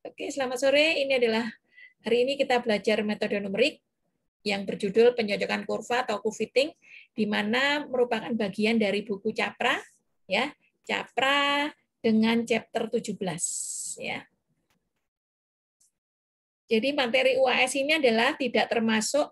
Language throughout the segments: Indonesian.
Oke, selamat sore. Ini adalah hari ini kita belajar metode numerik yang berjudul pencocokan kurva atau Q-fitting, di mana merupakan bagian dari buku Capra, ya, Capra dengan chapter 17, ya. Jadi materi UAS ini adalah tidak termasuk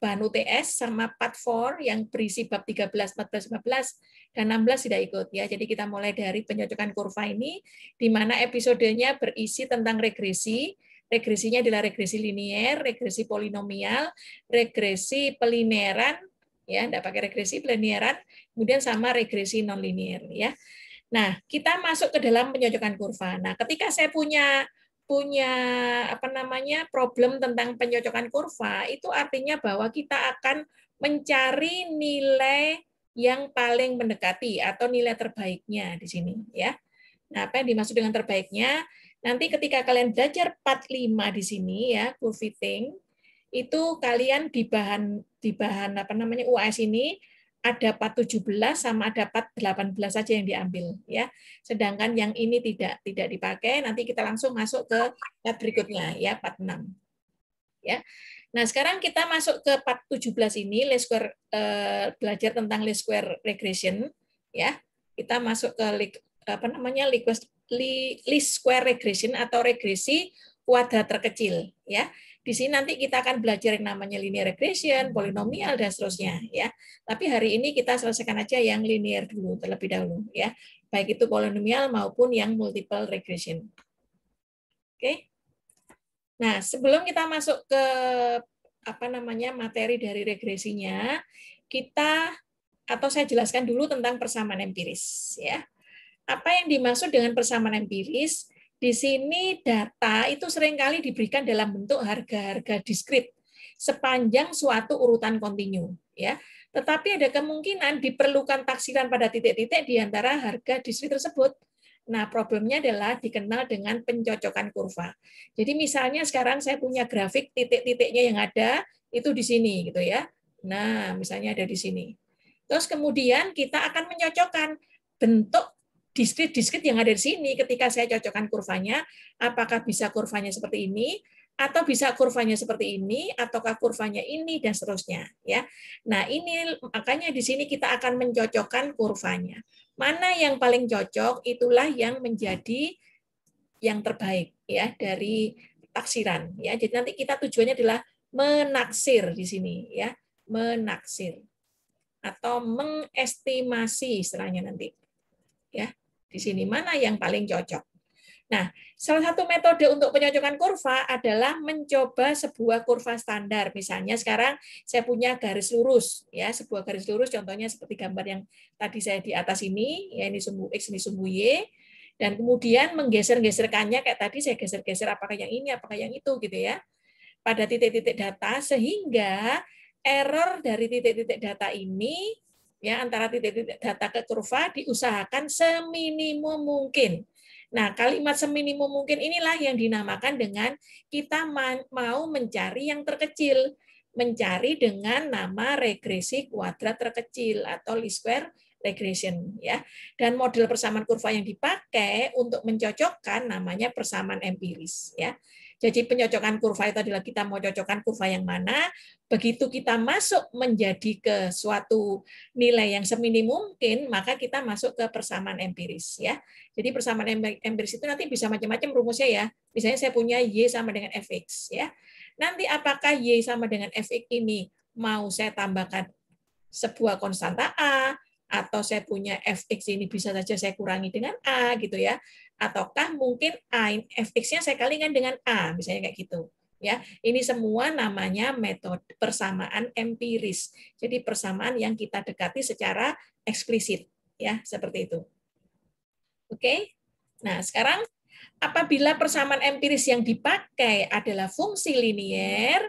bahan UTS sama part 4 yang berisi bab 13, 14, 15, dan 16 tidak ikut, ya. Jadi kita mulai dari pencocokan kurva ini, di mana episodenya berisi tentang regresi. Regresinya adalah regresi linier, regresi polinomial, regresi pelinearan, ya, tidak pakai regresi pelinearan, kemudian sama regresi nonlinier, ya. Nah, kita masuk ke dalam pencocokan kurva. Nah, ketika saya punya problem tentang pencocokan kurva, itu artinya bahwa kita akan mencari nilai yang paling mendekati atau nilai terbaiknya di sini, ya. Nah, apa yang dimaksud dengan terbaiknya? Nanti ketika kalian belajar part 5 di sini, ya, Q-fitting, itu kalian di bahan UAS ini ada part 17 sama ada part 18 saja yang diambil, ya. Sedangkan yang ini tidak dipakai, nanti kita langsung masuk ke part berikutnya, ya, part 6. Ya. Nah, sekarang kita masuk ke part 17 ini, least square, belajar tentang least square regression, ya. Kita masuk ke least square regression atau regresi kuadrat terkecil, ya. Di sini nanti kita akan belajar yang namanya linear regression, polinomial, dan seterusnya, ya. Tapi hari ini kita selesaikan aja yang linear dulu, terlebih dahulu, ya. Baik itu polinomial maupun yang multiple regression. Oke. Nah, sebelum kita masuk ke materi dari regresinya, saya jelaskan dulu tentang persamaan empiris, ya. Apa yang dimaksud dengan persamaan empiris? Di sini data itu seringkali diberikan dalam bentuk harga-harga diskrit sepanjang suatu urutan kontinu, ya. Tetapi ada kemungkinan diperlukan taksiran pada titik-titik di antara harga diskrit tersebut. Nah, problemnya adalah dikenal dengan pencocokan kurva. Jadi misalnya sekarang saya punya grafik titik-titiknya yang ada itu di sini gitu ya. Nah, misalnya ada di sini. Terus kemudian kita akan mencocokkan bentuk diskrit-diskrit yang ada di sini ketika saya cocokkan kurvanya, apakah bisa kurvanya seperti ini, atau bisa kurvanya seperti ini, ataukah kurvanya ini, dan seterusnya. Ya. Nah, ini makanya di sini kita akan mencocokkan kurvanya. Mana yang paling cocok, itulah yang menjadi yang terbaik ya dari taksiran. Ya. Jadi nanti kita tujuannya adalah menaksir di sini, ya, menaksir atau mengestimasi istilahnya nanti. Ya, di sini mana yang paling cocok. Nah, salah satu metode untuk pencocokan kurva adalah mencoba sebuah kurva standar. Misalnya sekarang saya punya garis lurus, ya, sebuah garis lurus contohnya seperti gambar yang tadi saya di atas ini, ya, ini sumbu X, ini sumbu Y, dan kemudian menggeser-geserkannya kayak tadi saya geser-geser apakah yang ini, apakah yang itu gitu ya. Pada titik-titik data sehingga error dari titik-titik data ini ya antara titik-titik data ke kurva diusahakan seminimum mungkin. Nah, kalimat seminimum mungkin inilah yang dinamakan dengan kita mau mencari yang terkecil, mencari dengan nama regresi kuadrat terkecil atau least square regression ya. Dan model persamaan kurva yang dipakai untuk mencocokkan namanya persamaan empiris ya. Jadi pencocokan kurva itu adalah kita mau cocokkan kurva yang mana, begitu kita masuk menjadi ke suatu nilai yang seminim mungkin, maka kita masuk ke persamaan empiris ya. Jadi persamaan empiris itu nanti bisa macam-macam rumusnya ya. Misalnya saya punya Y sama dengan Fx ya. Nanti apakah Y sama dengan Fx ini mau saya tambahkan sebuah konstanta A, atau saya punya Fx ini bisa saja saya kurangi dengan A gitu ya. Ataukah mungkin A Fx-nya saya kalikan dengan A, misalnya kayak gitu. Ya, ini semua namanya metode persamaan empiris. Jadi persamaan yang kita dekati secara eksplisit ya, seperti itu. Oke. Nah, sekarang apabila persamaan empiris yang dipakai adalah fungsi linier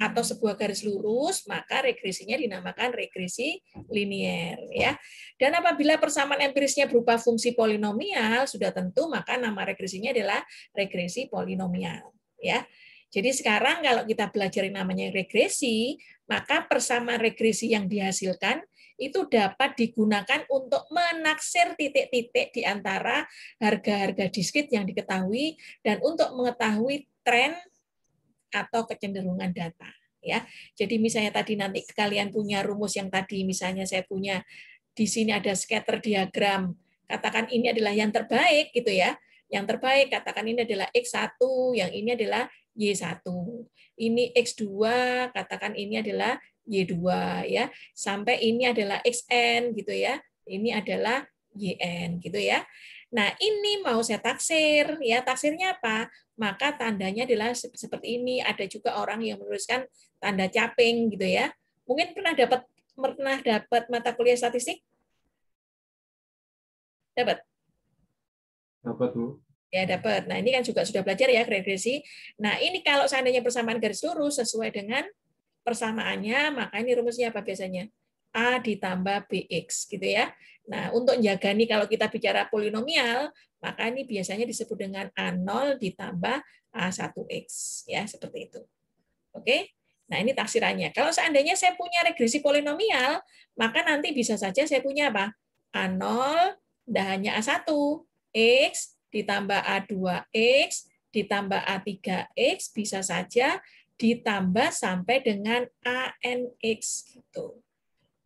atau sebuah garis lurus, maka regresinya dinamakan regresi linier ya. Dan apabila persamaan empirisnya berupa fungsi polinomial, sudah tentu maka nama regresinya adalah regresi polinomial ya. Jadi sekarang kalau kita belajar yang namanya regresi, maka persamaan regresi yang dihasilkan itu dapat digunakan untuk menaksir titik-titik di antara harga-harga diskrit yang diketahui dan untuk mengetahui tren atau kecenderungan data. Ya, jadi misalnya tadi nanti kalian punya rumus yang tadi, misalnya saya punya di sini ada scatter diagram, katakan ini adalah yang terbaik gitu ya. Yang terbaik katakan ini adalah X1, yang ini adalah Y1. Ini X2, katakan ini adalah Y2 ya. Sampai ini adalah XN gitu ya. Ini adalah YN gitu ya. Nah, ini mau saya taksir ya. Taksirnya apa? Maka tandanya adalah seperti ini. Ada juga orang yang menuliskan tanda caping gitu ya. Mungkin pernah dapat mata kuliah statistik? Dapat? Dapat, Bu. Ya, dapat. Nah, ini kan juga sudah belajar ya regresi. Nah, ini kalau seandainya persamaan garis lurus sesuai dengan persamaannya, maka ini rumusnya apa biasanya? A ditambah BX gitu ya. Nah, untuk menjaga nih kalau kita bicara polinomial, maka ini biasanya disebut dengan A0 ditambah A1X ya, seperti itu. Oke? Nah, ini taksirannya. Kalau seandainya saya punya regresi polinomial, maka nanti bisa saja saya punya apa? A0 tidak hanya A1, X ditambah A2X ditambah A3X bisa saja ditambah sampai dengan ANX gitu.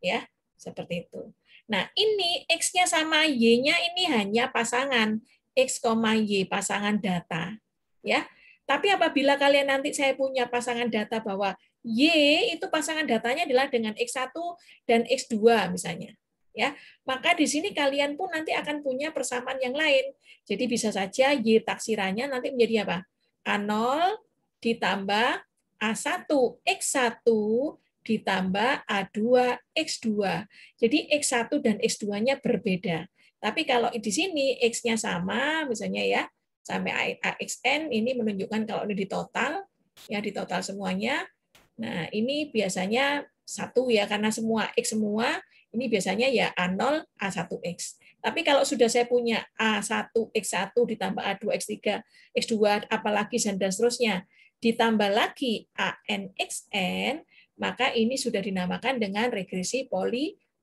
Ya, seperti itu. Nah, ini X-nya sama Y-nya ini hanya pasangan X, Y, pasangan data. Ya. Tapi apabila kalian nanti saya punya pasangan data bahwa Y itu pasangan datanya adalah dengan X1 dan X2 misalnya. Ya, maka di sini kalian pun nanti akan punya persamaan yang lain. Jadi bisa saja Y taksirannya nanti menjadi apa? A0 ditambah A1 X1 ditambah A2X2. Jadi X1 dan X2-nya berbeda. Tapi kalau di sini X-nya sama, misalnya ya, sampai AXN, ini menunjukkan kalau ini ditotal, ya ditotal semuanya. Nah, ini biasanya satu ya, karena semua X semua, ini biasanya ya A0, A1X. Tapi kalau sudah saya punya A1X1 ditambah A2X3, X2, apalagi dan seterusnya, ditambah lagi ANXN, maka ini sudah dinamakan dengan regresi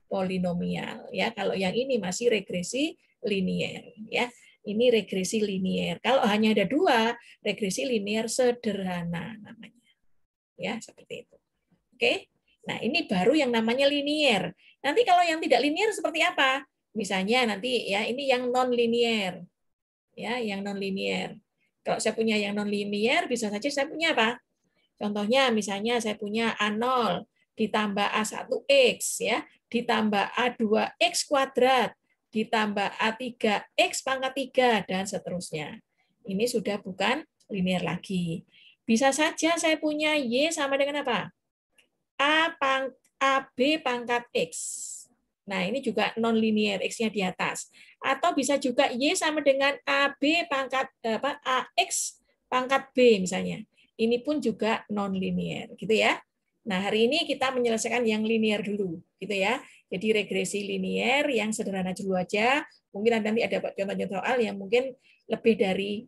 polinomial. Ya, kalau yang ini masih regresi linier. Ya, ini regresi linier. Kalau hanya ada dua, regresi linier sederhana namanya. Ya, seperti itu. Oke. Nah, ini baru yang namanya linier. Nanti kalau yang tidak linier seperti apa? Misalnya nanti ya ini yang non linier. Ya, yang non linier. Kalau saya punya yang non linier bisa saja saya punya apa? Contohnya misalnya saya punya A0 ditambah A1X ya, ditambah A2X kuadrat, ditambah A3X pangkat 3 dan seterusnya. Ini sudah bukan linier lagi. Bisa saja saya punya Y sama dengan apa? AB pangkat X. Nah, ini juga non-linear, X-nya di atas. Atau bisa juga Y sama dengan AB pangkat AX pangkat B misalnya. Ini pun juga non-linear, gitu ya. Nah, hari ini kita menyelesaikan yang linear dulu, gitu ya. Jadi regresi linear yang sederhana dulu aja. Mungkin nanti ada contoh-contoh soal yang mungkin lebih dari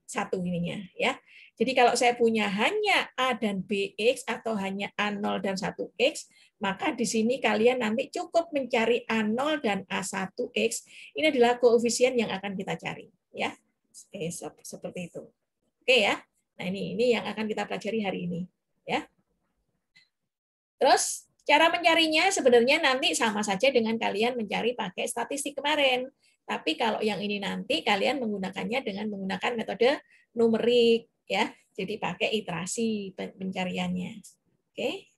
satu ininya, ya. Jadi kalau saya punya hanya A dan BX atau hanya A0 dan 1X, maka di sini kalian nanti cukup mencari A0 dan A1X. Ini adalah koefisien yang akan kita cari, ya. Seperti itu. Oke ya. Nah, ini yang akan kita pelajari hari ini, ya. Terus cara mencarinya sebenarnya nanti sama saja dengan kalian mencari pakai statistik kemarin. Tapi kalau yang ini nanti kalian menggunakannya dengan menggunakan metode numerik ya. Jadi pakai iterasi pencariannya. Oke.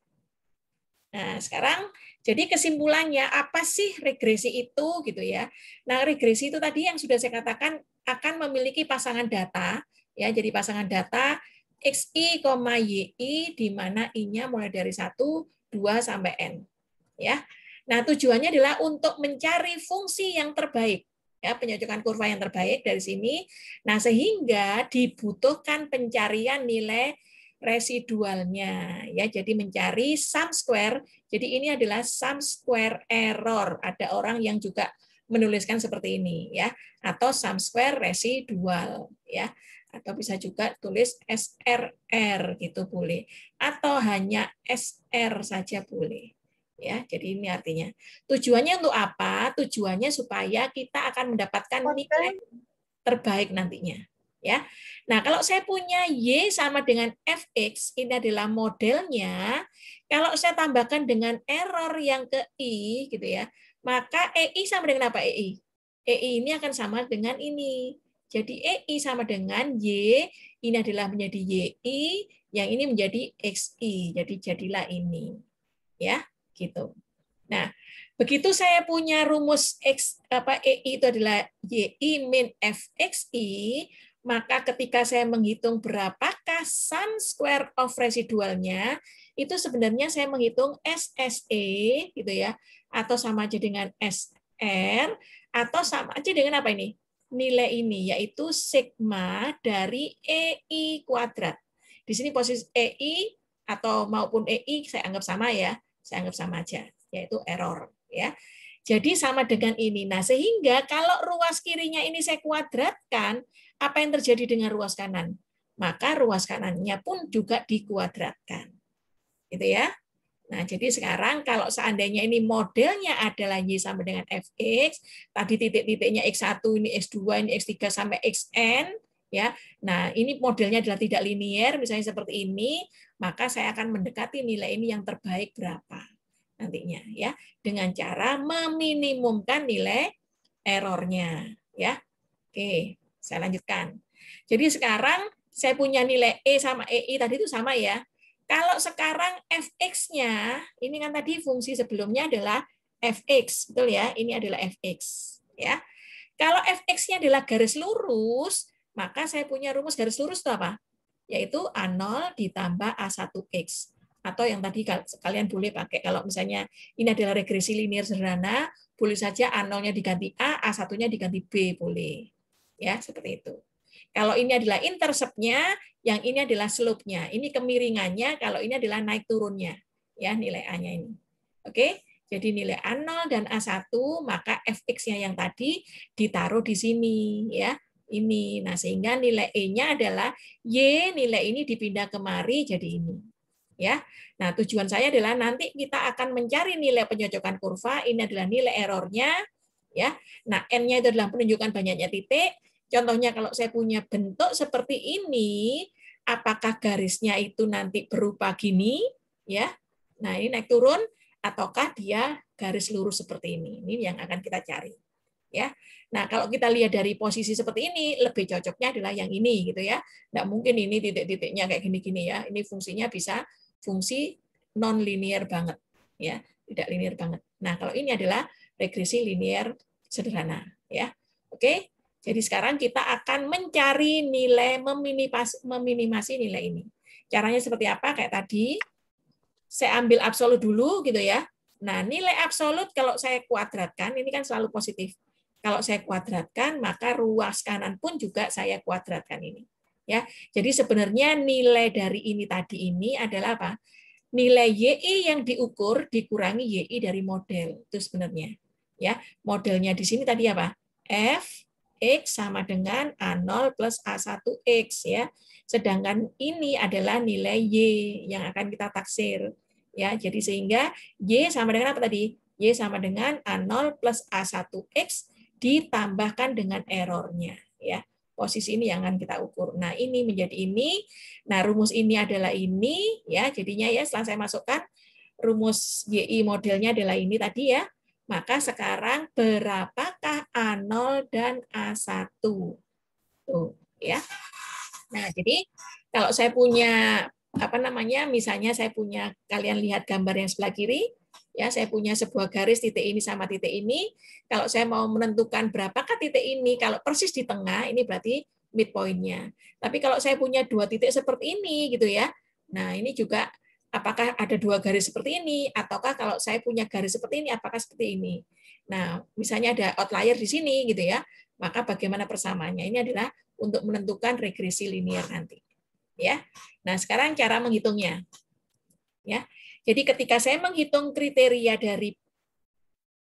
Nah, sekarang jadi kesimpulannya apa sih regresi itu gitu ya. Nah, regresi itu tadi yang sudah saya katakan akan memiliki pasangan data ya. Jadi pasangan data XI, YI di mana I-nya mulai dari 1, 2 sampai N. Ya. Nah, tujuannya adalah untuk mencari fungsi yang terbaik. Ya, penyocokan kurva yang terbaik dari sini. Nah, sehingga dibutuhkan pencarian nilai residualnya ya. Jadi mencari sum square. Jadi ini adalah sum square error. Ada orang yang juga menuliskan seperti ini ya, atau sum square residual ya. Atau bisa juga tulis SRR gitu boleh, atau hanya SR saja boleh. Ya, jadi ini artinya. Tujuannya untuk apa? Tujuannya supaya kita akan mendapatkan nilai terbaik nantinya. Ya. Nah, kalau saya punya Y sama dengan Fx, ini adalah modelnya. Kalau saya tambahkan dengan error yang ke I, gitu ya, maka EI sama dengan apa EI? EI ini akan sama dengan ini. Jadi EI sama dengan Y, ini adalah menjadi YI, yang ini menjadi XI. Jadi jadilah ini. Ya, gitu. Nah, begitu saya punya rumus X apa EI itu adalah YI min FXI, maka ketika saya menghitung berapakah sum square of residualnya, itu sebenarnya saya menghitung SSE gitu ya, atau sama aja dengan SR, atau sama aja dengan apa ini? Nilai ini, yaitu sigma dari EI kuadrat. Di sini posisi EI atau maupun EI saya anggap sama ya, saya anggap sama aja, yaitu error ya. Jadi sama dengan ini. Nah, sehingga kalau ruas kirinya ini saya kuadratkan, apa yang terjadi dengan ruas kanan? Maka ruas kanannya pun juga dikuadratkan. Gitu ya. Nah, jadi sekarang kalau seandainya ini modelnya adalah Y sama dengan Fx, tadi titik-titiknya X1, ini X2, ini X3 sampai Xn, ya. Nah, ini modelnya adalah tidak linier, misalnya seperti ini, maka saya akan mendekati nilai ini yang terbaik berapa nantinya, ya, dengan cara meminimumkan nilai errornya, ya. Oke, saya lanjutkan. Jadi sekarang saya punya nilai E sama EI tadi itu sama ya. Kalau sekarang fx-nya, ini kan tadi fungsi sebelumnya adalah fx, betul ya? Ini adalah fx, ya. Kalau fx-nya adalah garis lurus, maka saya punya rumus garis lurus itu apa? Yaitu A0 ditambah A1x. Atau yang tadi kalian boleh pakai, kalau misalnya ini adalah regresi linear sederhana, boleh saja A0-nya diganti A, A1-nya diganti B, boleh. Ya, seperti itu. Kalau ini adalah intercept-nya, yang ini adalah slope-nya. Ini kemiringannya, kalau ini adalah naik turunnya. Ya, nilai A-nya ini. Oke, jadi nilai A0 dan A1, maka fx-nya yang tadi ditaruh di sini. Ya, ini. Nah, sehingga nilai E-nya adalah Y, nilai ini dipindah kemari jadi ini. Ya. Nah, tujuan saya adalah nanti kita akan mencari nilai pencocokan kurva, ini adalah nilai errornya, ya. Nah, N-nya itu adalah penunjukan banyaknya titik. Contohnya kalau saya punya bentuk seperti ini, apakah garisnya itu nanti berupa gini, ya. Nah, ini naik turun ataukah dia garis lurus seperti ini. Ini yang akan kita cari. Ya. Nah, kalau kita lihat dari posisi seperti ini, lebih cocoknya adalah yang ini gitu ya. Nggak mungkin ini titik-titiknya kayak gini-gini ya. Ini fungsinya bisa fungsi non linear banget ya, tidak linear banget. Nah, kalau ini adalah regresi linear sederhana ya. Oke. Jadi sekarang kita akan mencari nilai meminimasi nilai ini. Caranya seperti apa? Kayak tadi saya ambil absolut dulu gitu ya. Nah, nilai absolut kalau saya kuadratkan ini kan selalu positif. Kalau saya kuadratkan, maka ruas kanan pun juga saya kuadratkan ini. Ya, jadi sebenarnya nilai dari ini tadi ini adalah apa? Nilai YI yang diukur dikurangi YI dari model. Itu sebenarnya. Ya, modelnya di sini tadi apa? F X sama dengan A0 plus A1X ya. Sedangkan ini adalah nilai Y yang akan kita taksir. Ya, jadi sehingga Y sama dengan apa tadi? Y sama dengan A0 plus A1X ditambahkan dengan errornya ya. Posisi ini yang akan kita ukur. Nah, ini menjadi ini. Nah, rumus ini adalah ini ya. Jadinya ya setelah saya masukkan rumus YI modelnya adalah ini tadi ya. Maka sekarang berapakah A0 dan A1? Tuh, ya. Nah, jadi kalau saya punya apa namanya? Misalnya saya punya, kalian lihat gambar yang sebelah kiri, ya, saya punya sebuah garis titik ini sama titik ini. Kalau saya mau menentukan berapakah titik ini, kalau persis di tengah, ini berarti midpoint-nya. Tapi kalau saya punya dua titik seperti ini gitu ya. Nah, ini juga apakah ada dua garis seperti ini, ataukah kalau saya punya garis seperti ini, apakah seperti ini. Nah, misalnya ada outlier di sini gitu ya, maka bagaimana persamaannya? Ini adalah untuk menentukan regresi linear nanti. Ya. Nah, sekarang cara menghitungnya. Ya. Jadi ketika saya menghitung kriteria dari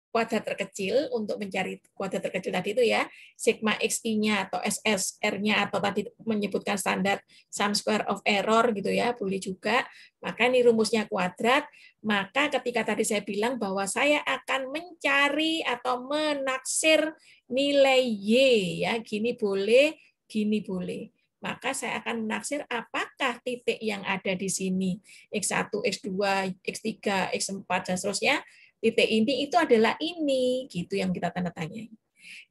kuadrat terkecil untuk mencari kuadrat terkecil tadi itu ya, sigma xi-nya atau SSR-nya atau tadi menyebutkan standar sum square of error gitu ya, boleh juga. Maka ini rumusnya kuadrat, maka ketika tadi saya bilang bahwa saya akan mencari atau menaksir nilai y ya, gini boleh, gini boleh. Maka saya akan menaksir apakah titik yang ada di sini x1, x2, x3, x4 dan seterusnya, titik ini itu adalah ini, gitu yang kita tanda tanyai.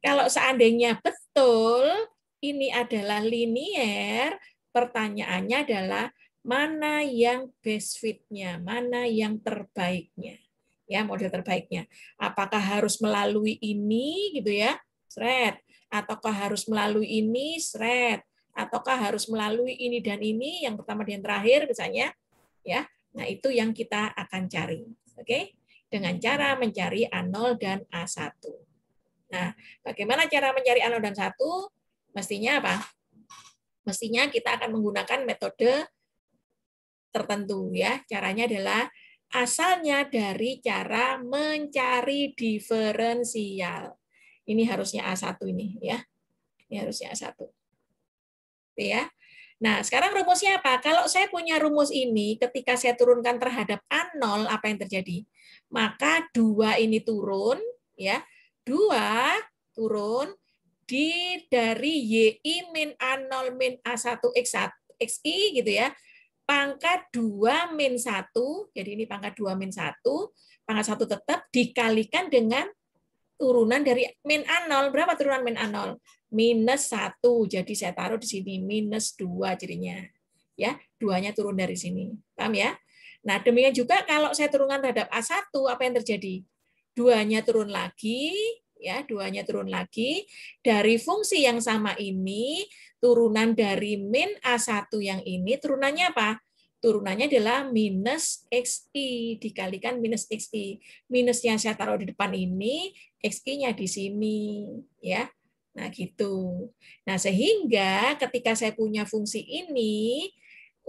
Kalau seandainya betul ini adalah linier, pertanyaannya adalah mana yang best fit-nya, mana yang terbaiknya. Ya, model terbaiknya. Apakah harus melalui ini gitu ya, seret, ataukah harus melalui ini, seret, ataukah harus melalui ini dan ini, yang pertama dan yang terakhir misalnya, ya. Nah, itu yang kita akan cari. Oke? Dengan cara mencari A0 dan A1. Nah, bagaimana cara mencari A0 dan 1? Mestinya apa? Mestinya kita akan menggunakan metode tertentu ya. Caranya adalah asalnya dari cara mencari diferensial. Ini harusnya A1 ini ya. Ini harusnya A1. Ya. Nah, sekarang rumusnya apa? Kalau saya punya rumus ini, ketika saya turunkan terhadap A0, apa yang terjadi? Maka 2 ini turun, ya. 2 turun dari YI min A0 min A1 X1, XI gitu ya. Pangkat 2 min 1, jadi ini pangkat 2 min 1, pangkat 1 tetap dikalikan dengan turunan dari min A0. Berapa turunan min A0? Minus 1. Jadi saya taruh di sini minus 2 jadinya. Ya, 2-nya turun dari sini. Paham ya? Nah, demikian juga kalau saya turunkan terhadap A1, apa yang terjadi? 2-nya turun lagi, ya, 2-nya turun lagi. Dari fungsi yang sama ini, turunan dari min A1 yang ini, turunannya apa? Turunannya adalah minus XI dikalikan minus XI. Minusnya saya taruh di depan ini, XI-nya di sini, ya. Nah, gitu. Nah, sehingga ketika saya punya fungsi ini,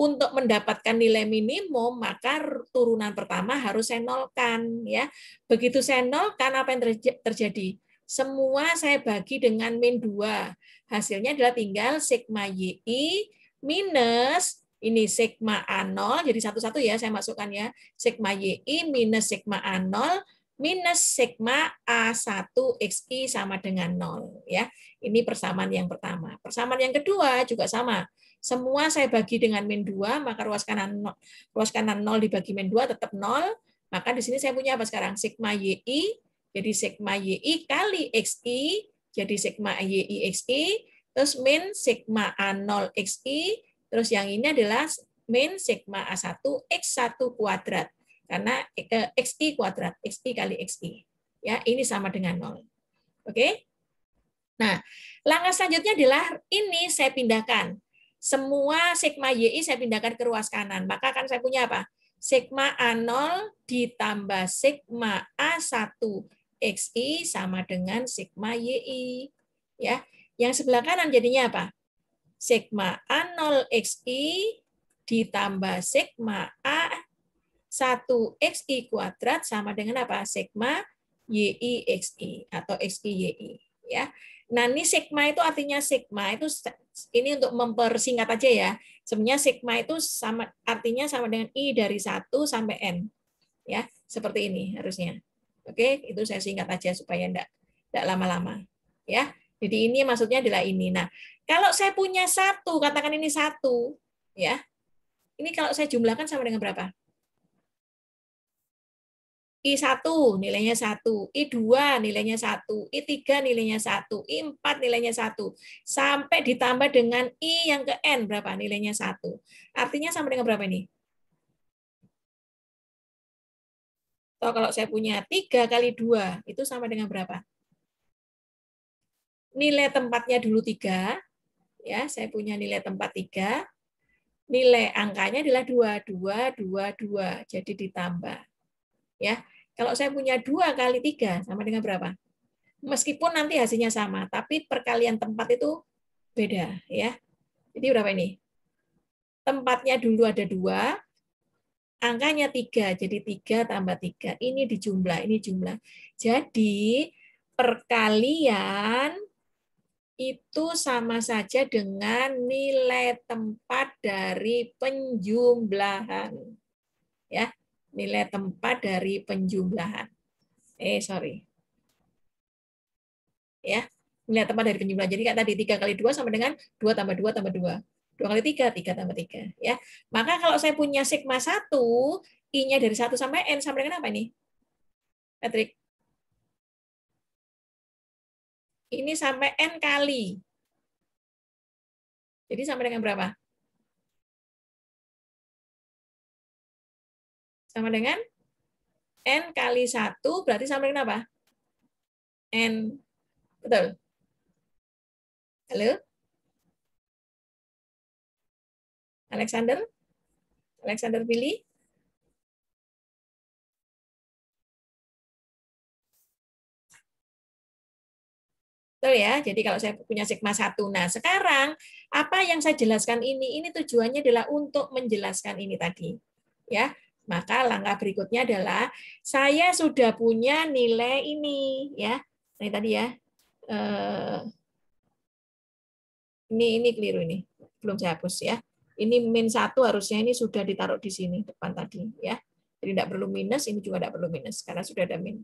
untuk mendapatkan nilai minimum, maka turunan pertama harus saya nolkan. Ya. Begitu saya nolkan, apa yang terjadi? Semua saya bagi dengan min 2. Hasilnya adalah tinggal sigma YI minus, ini sigma A0, jadi satu-satu ya saya masukkan ya, sigma YI minus sigma A0 minus sigma A1 XI sama dengan 0 ya. Ini persamaan yang pertama. Persamaan yang kedua juga sama. Semua saya bagi dengan min 2, maka ruas kanan 0 dibagi min 2 tetap 0. Maka di sini saya punya apa sekarang? Sigma YI, jadi sigma YI kali XI, jadi sigma YI XI, terus min sigma A0 XI, terus yang ini adalah min sigma A1 X1 kuadrat. Karena XI kuadrat, XI kali XI. Ya, ini sama dengan 0. Oke? Nah, langkah selanjutnya adalah ini saya pindahkan. Semua sigma YI saya pindahkan ke ruas kanan. Maka akan saya punya apa? Sigma A0 ditambah sigma A1 XI sama dengan sigma YI. Ya, yang sebelah kanan jadinya apa? Sigma A0 XI ditambah sigma A1 XI kuadrat sama dengan apa? Sigma YI XI atau XI YI. Ya. Nah, ini sigma itu artinya sigma itu ini untuk mempersingkat aja ya. Sebenarnya sigma itu sama artinya sama dengan I dari 1 sampai N. Ya, seperti ini harusnya. Oke, itu saya singkat aja supaya enggak lama-lama. Ya. Jadi ini maksudnya adalah ini. Nah, kalau saya punya 1, katakan ini 1, ya. Ini kalau saya jumlahkan sama dengan berapa? I1 nilainya 1, I2 nilainya 1, I3 nilainya 1, I4 nilainya 1, sampai ditambah dengan I yang ke N berapa? Nilainya 1. Artinya sama dengan berapa ini? Atau kalau saya punya 3 kali 2, itu sama dengan berapa? Nilai tempatnya dulu 3, ya, saya punya nilai tempat 3, nilai angkanya adalah 2, 2, 2, 2, jadi ditambah. Ya, kalau saya punya 2 kali 3 sama dengan berapa? Meskipun nanti hasilnya sama, tapi perkalian tempat itu beda ya. Jadi berapa ini? Tempatnya dulu ada 2, angkanya 3, jadi 3 tambah 3. Ini dijumlah, ini jumlah. Jadi perkalian itu sama saja dengan nilai tempat dari penjumlahan. Ya, nilai tempat dari penjumlahan. Sorry. Ya, nilai tempat dari penjumlahan. Jadi kayak tadi 3 kali 2 sama dengan 2 tambah 2 tambah 2. 2 kali 3, 3 tambah 3. Ya. Maka kalau saya punya sigma 1, I-nya dari 1 sampai N sama dengan apa ini? Patrick? Ini sampai N kali. Jadi sama dengan berapa? Sama dengan N kali 1, berarti sama dengan apa? N. Betul? Halo? Alexander? Alexander Billy? Betul ya. Jadi kalau saya punya sigma 1. Nah, sekarang apa yang saya jelaskan ini tujuannya adalah untuk menjelaskan ini tadi. Ya. Maka langkah berikutnya adalah saya sudah punya nilai ini ya. Ini tadi ya. Ini keliru ini. Belum saya hapus ya. Ini -1 harusnya ini sudah ditaruh di sini depan tadi ya. Jadi tidak perlu minus, ini juga tidak perlu minus karena sudah ada min.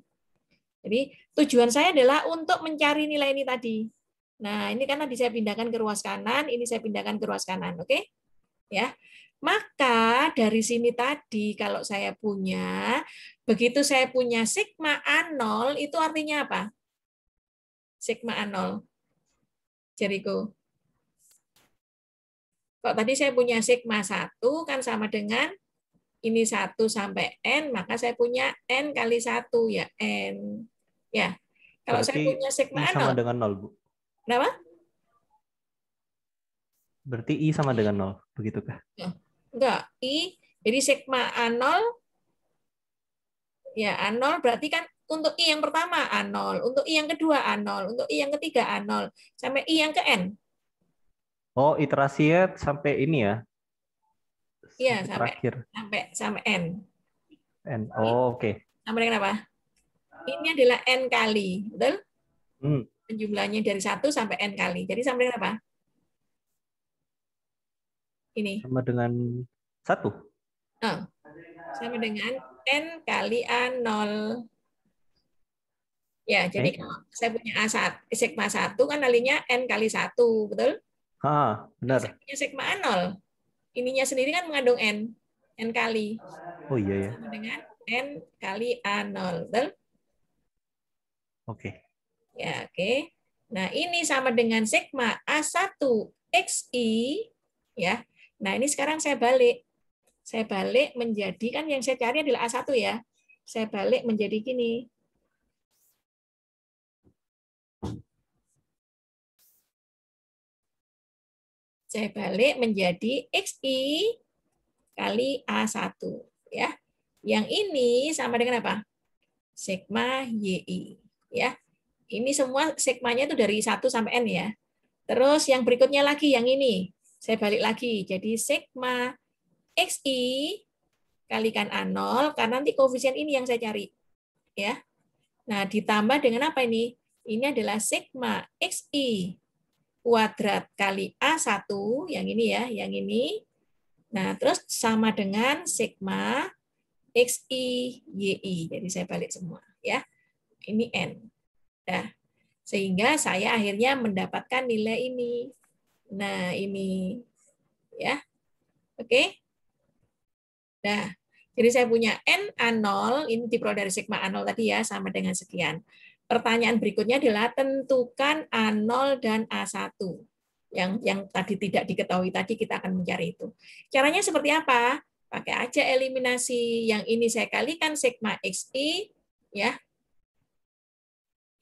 Jadi tujuan saya adalah untuk mencari nilai ini tadi. Nah, ini kan tadi saya pindahkan ke ruas kanan, ini saya pindahkan ke ruas kanan, oke? Ya. Maka dari sini tadi kalau saya punya, begitu saya punya sigma A0 itu artinya apa? Sigma A0. Jericho. Kalau tadi saya punya sigma 1 kan sama dengan ini 1 sampai N, maka saya punya N kali 1 ya N. Ya. Kalau saya Berarti punya sigma I sama A0. dengan 0, Bu. Kenapa? Berarti I sama dengan 0, begitukah? Enggak, I. Jadi sigma A0 ya A0 berarti kan untuk I yang pertama A0, untuk I yang kedua A0, untuk I yang ketiga A0, sampai I yang ke N. Oh, iterasinya sampai ini ya? Iya, Sampai terakhir. sampai N. N. Oh, oke. Sama dengan apa? Ini adalah N kali, betul? Hmm. Jumlahnya dari 1 sampai N kali. Jadi sama dengan apa? Ini. Sama dengan 1. Oh, sama dengan N kali A0. Ya, jadi kalau saya punya A1, sigma 1 kan kalinya N kali 1, betul? Benar. Saya punya sigma A0. Ininya sendiri kan mengandung N. N kali. Oh iya ya. Sama dengan N kali A0. Betul? Oke. Ya, oke. Nah, ini sama dengan sigma A1 XI. Ya. Nah, ini sekarang saya balik. Saya balik menjadi, kan yang saya cari adalah A1 ya. Saya balik menjadi gini. Saya balik menjadi XI kali A1. Ya. Yang ini sama dengan apa? Sigma YI. Ya. Ini semua sigmanya itu dari 1 sampai N ya. Terus yang berikutnya lagi, yang ini. Saya balik lagi. Jadi sigma XI kalikan A0, karena nanti koefisien ini yang saya cari. Ya. Nah, ditambah dengan apa ini? Ini adalah sigma XI kuadrat kali A1, yang ini ya, yang ini. Nah, terus sama dengan sigma XI YI. Jadi saya balik semua. Ya. Ini N. Nah, sehingga saya akhirnya mendapatkan nilai ini. Nah, ini ya. Oke. Nah, jadi saya punya N A0, ini diperoleh dari sigma A0 tadi ya, sama dengan sekian. Pertanyaan berikutnya adalah tentukan A0 dan A1. Yang tadi tidak diketahui tadi kita akan mencari itu. Caranya seperti apa? Pakai aja eliminasi. Yang ini saya kalikan sigma XI ya.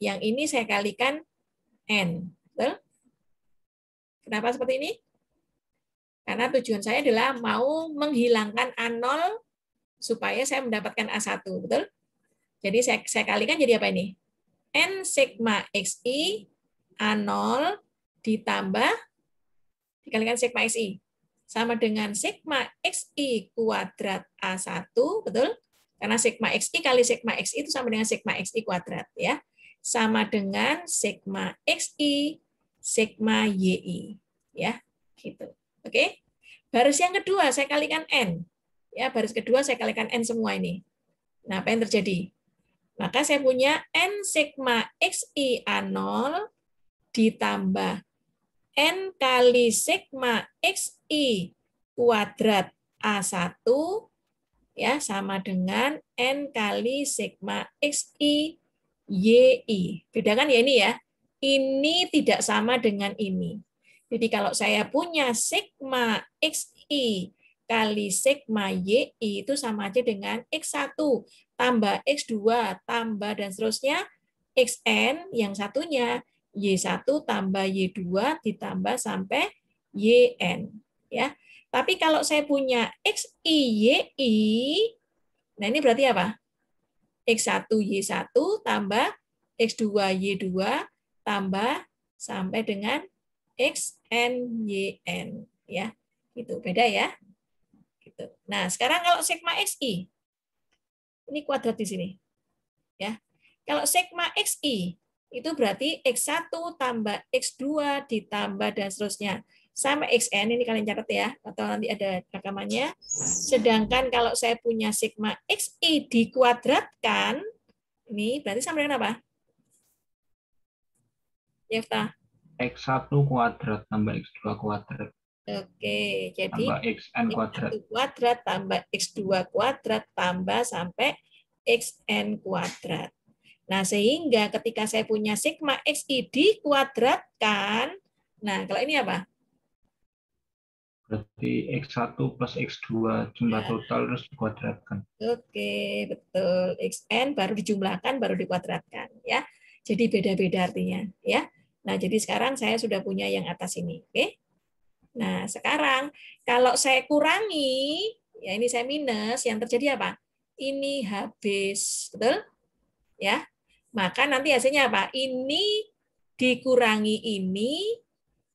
Yang ini saya kalikan N. Betul? Kenapa seperti ini? Karena tujuan saya adalah mau menghilangkan A0 supaya saya mendapatkan A1. Betul? Jadi saya kalikan jadi apa ini? N sigma XI A0 ditambah dikalikan sigma XI. sama dengan sigma XI kuadrat A1, betul? Karena sigma XI kali sigma XI itu sama dengan sigma XI kuadrat, ya. Sama dengan sigma XI, sigma YI, ya. Gitu. Oke? Baris yang kedua saya kalikan N. Ya, baris kedua saya kalikan N semua ini. Nah, apa yang terjadi? Maka saya punya N sigma XI A0 ditambah N kali sigma XI kuadrat A1 ya sama dengan N kali sigma XI YI. Bedakan ya ini ya. Ini tidak sama dengan ini. Jadi kalau saya punya sigma XI kali sigma YI itu sama aja dengan X1 tambah X2 tambah dan seterusnya XN yang satunya Y1 tambah Y2 ditambah sampai YN. Ya. Tapi kalau saya punya XI, YI, nah ini berarti apa? X1, Y1 tambah X2, Y2 tambah sampai dengan XN, YN. Ya, itu beda ya. Gitu. Nah, sekarang kalau sigma XI, ini kuadrat di sini. Ya. Kalau sigma XI, itu berarti X1 tambah X2 ditambah dan seterusnya. Sampai XN, ini kalian catat ya, atau nanti ada rekamannya. Sedangkan kalau saya punya sigma XI dikuadratkan, ini berarti sama dengan apa? Yefta? X1 kuadrat tambah X2 kuadrat. Oke, jadi tambah XN kuadrat. X1 kuadrat tambah X2 kuadrat tambah sampai XN kuadrat. Nah, sehingga ketika saya punya sigma XI dikuadratkan, nah kalau ini apa? Berarti X1 plus X2 jumlah total terus dikuadratkan. Oke, betul. XN baru dijumlahkan, baru dikuadratkan. Ya. Jadi beda-beda artinya. Ya. Nah, jadi sekarang saya sudah punya yang atas ini. Oke. Nah, sekarang kalau saya kurangi, ya ini saya minus, yang terjadi apa? Ini habis. Betul? Ya. Maka nanti hasilnya apa? Ini dikurangi ini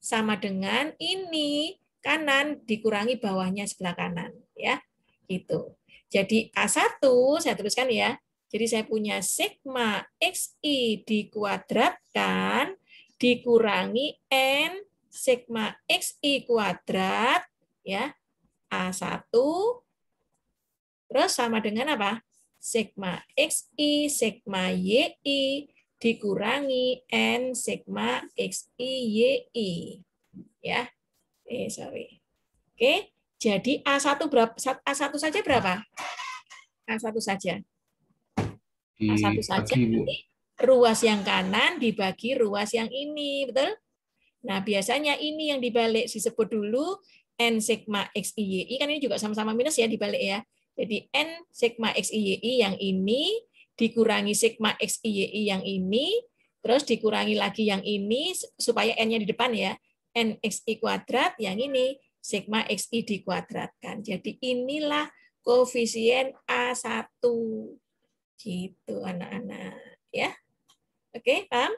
sama dengan ini kanan dikurangi bawahnya sebelah kanan, ya. Gitu. Jadi A1 saya tuliskan ya. Jadi saya punya sigma XI dikuadratkan dikurangi N sigma XI kuadrat ya. A1 terus sama dengan apa? Sigma XI sigma YI dikurangi N sigma XI YI. Ya. Sorry. Oke, jadi A1 berapa? A1 saja berapa? A1 saja. A1 saja berarti ruas yang kanan dibagi ruas yang ini, betul? Nah, biasanya ini yang dibalik disebut dulu N sigma XI YI, kan ini juga sama-sama minus ya dibalik ya. Jadi N sigma XI YI yang ini dikurangi sigma XI YI yang ini, terus dikurangi lagi yang ini supaya N-nya di depan ya. N XI kuadrat yang ini sigma XI dikuadratkan. Jadi inilah koefisien A1. Gitu anak-anak ya. Oke, paham?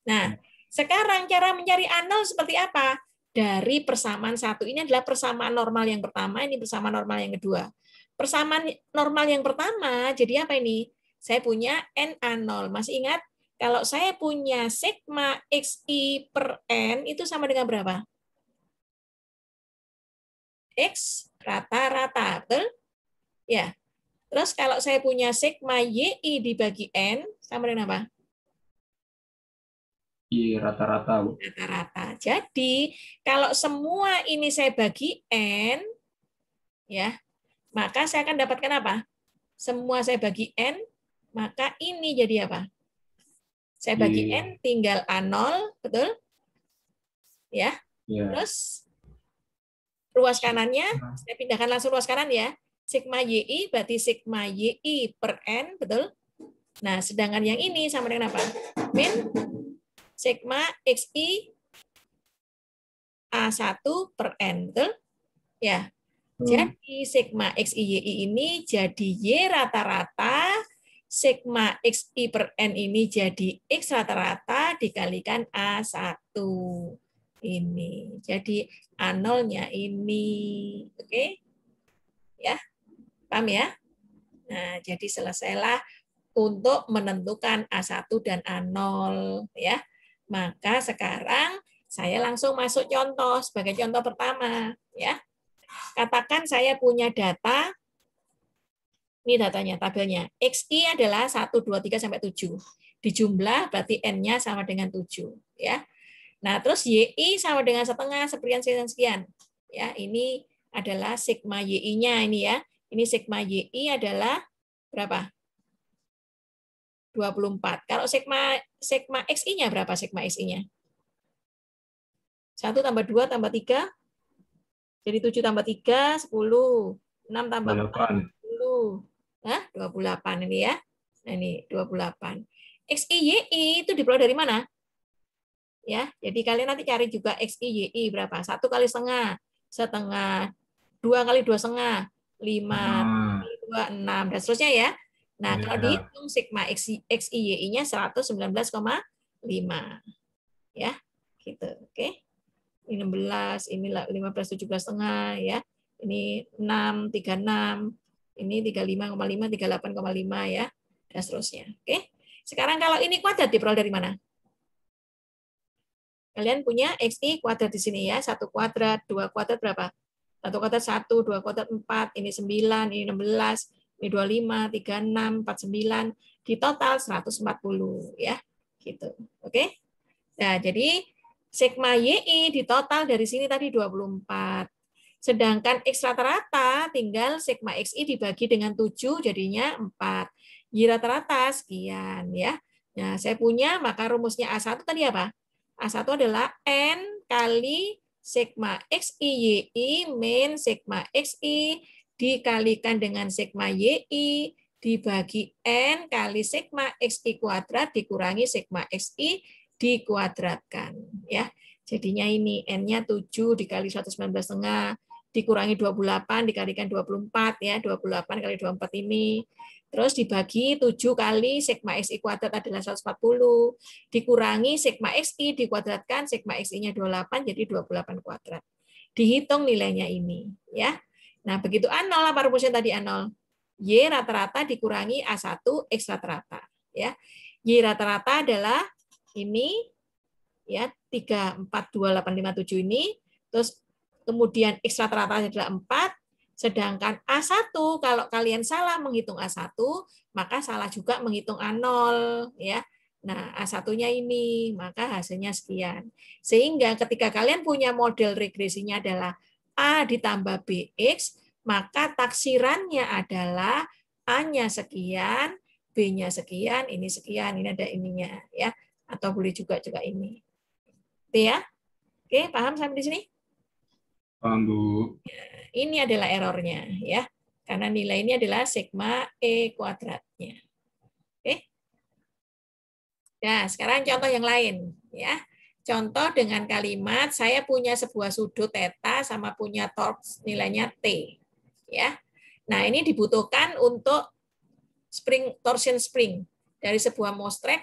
Nah, sekarang cara mencari A0 seperti apa? Dari persamaan satu. Ini adalah persamaan normal yang pertama, ini persamaan normal yang kedua. Persamaan normal yang pertama, jadi apa ini? Saya punya NA0. Masih ingat? Kalau saya punya sigma XI per N, itu sama dengan berapa? X rata-rata, betul? Ya. Terus kalau saya punya sigma YI dibagi N, sama dengan apa? Y rata-rata. Rata-rata. Jadi, kalau semua ini saya bagi N, ya, maka saya akan dapatkan apa? Semua saya bagi N, maka ini jadi apa? Saya bagi N tinggal A0, betul? Ya. Terus ruas kanannya, saya pindahkan langsung ruas kanan ya. Sigma YI berarti sigma YI per N, betul? Nah, sedangkan yang ini sama dengan apa? Min sigma XI A1 per N, betul? Ya. Jadi sigma XI YI ini jadi Y rata-rata, sigma XI per N ini jadi X rata-rata dikalikan A1. ini. Jadi A0-nya ini. Oke? Ya. Paham ya? Nah, jadi selesailah untuk menentukan A1 dan A0 ya. Maka sekarang saya langsung masuk contoh sebagai contoh pertama ya. Katakan saya punya data, ini datanya, tabelnya. XI adalah 1, 2, 3, sampai 7. Dijumlah berarti N-nya sama dengan 7. Ya. Nah, terus YI sama dengan setengah, sekian, sekian, sekian. Ya, ini adalah sigma YI-nya ini ya. Ini sigma YI adalah berapa? 24. Kalau sigma XI-nya berapa sigma XI-nya? 1 tambah 2 tambah 3. Jadi 7 tambah 3, 10. 6 tambah 4, 10. Hah? 28 ini ya. Nah, ini 28. XI-YI itu diperoleh dari mana? Ya, jadi kalian nanti cari juga XI-YI berapa? 1 kali setengah, setengah, 2 kali 2 setengah, 5, 2, 6, dan seterusnya ya. Nah, kalau dihitung sigma XI-YI-nya 119,5. Ya, gitu. Oke. Ini 16, ini 15, 17 setengah ya. Ini 6, 36, ini 35,5, 38,5 ya, dan seterusnya. Oke. Sekarang kalau ini kuadrat diperoleh dari mana? Kalian punya XI kuadrat di sini ya. 1 kuadrat, 2 kuadrat berapa? 1 kuadrat 1, 2 kuadrat 4, ini 9, ini 16, ini 25, 36, 49, di total 140 ya. Gitu. Oke. Nah, jadi sigma YI di total dari sini tadi 24. Sedangkan X rata-rata tinggal sigma XI dibagi dengan 7 jadinya 4. Y rata-rata sekian ya. Nah, saya punya maka rumusnya A1 tadi apa? A1 adalah N kali sigma XI YI min sigma XI dikalikan dengan sigma YI dibagi N kali sigma XI kuadrat dikurangi sigma XI dikuadratkan. Ya. Jadinya ini N-nya 7 dikali 119,5 dikurangi 28 dikalikan 24 ya. 28 kali 24 ini. Terus dibagi 7 kali sigma XI kuadrat adalah 140, dikurangi sigma XI dikuadratkan, sigma XI-nya 28 jadi 28 kuadrat. Dihitung nilainya ini ya. Nah, begitu A0 apa rumusnya tadi A0? Y rata-rata dikurangi A1 X rata-rata ya. Y rata-rata adalah ini ya 3, 4, 2, 8, 5, 7 ini. Terus kemudian X rata-rata adalah 4. Sedangkan A1, kalau kalian salah menghitung A1, maka salah juga menghitung A0. Ya. Nah, A1-nya ini, maka hasilnya sekian. Sehingga ketika kalian punya model regresinya adalah A ditambah BX, maka taksirannya adalah A-nya sekian, B-nya sekian, ini sekian, ini ada ininya. Ya. Atau boleh juga ini. Oke ya? Oke, paham sampai di sini? Paham, Bu. Ini adalah errornya ya, karena nilai ini adalah sigma E kuadratnya. Oke. Nah, sekarang contoh yang lain ya. Contoh dengan kalimat saya punya sebuah sudut theta sama punya torque nilainya T ya. Nah, ini dibutuhkan untuk torsion spring dari sebuah mousetrap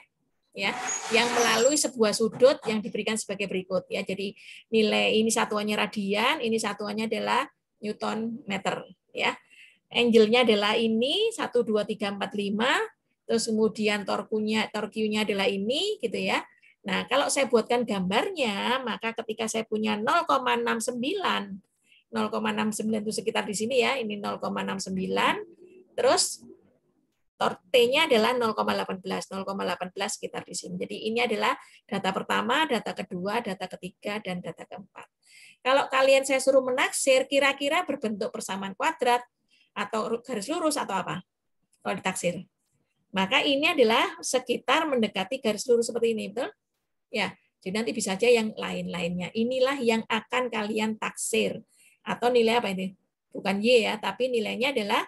ya, yang melalui sebuah sudut yang diberikan sebagai berikut ya. Jadi nilai ini satuannya radian, ini satuannya adalah Newton meter ya. Angle-nya adalah ini 1 2 3 4 5, terus kemudian torque-nya adalah ini gitu ya. Nah, kalau saya buatkan gambarnya, maka ketika saya punya 0,69 itu sekitar di sini ya, ini 0,69, terus T-nya adalah 0,18 sekitar di sini. Jadi ini adalah data pertama, data kedua, data ketiga, dan data keempat. Kalau kalian saya suruh menaksir, kira-kira berbentuk persamaan kuadrat atau garis lurus atau apa? Kalau ditaksir. Maka ini adalah sekitar mendekati garis lurus seperti ini, betul? Ya, jadi nanti bisa aja yang lain-lainnya. Inilah yang akan kalian taksir. Atau nilai apa ini? Bukan Y ya, tapi nilainya adalah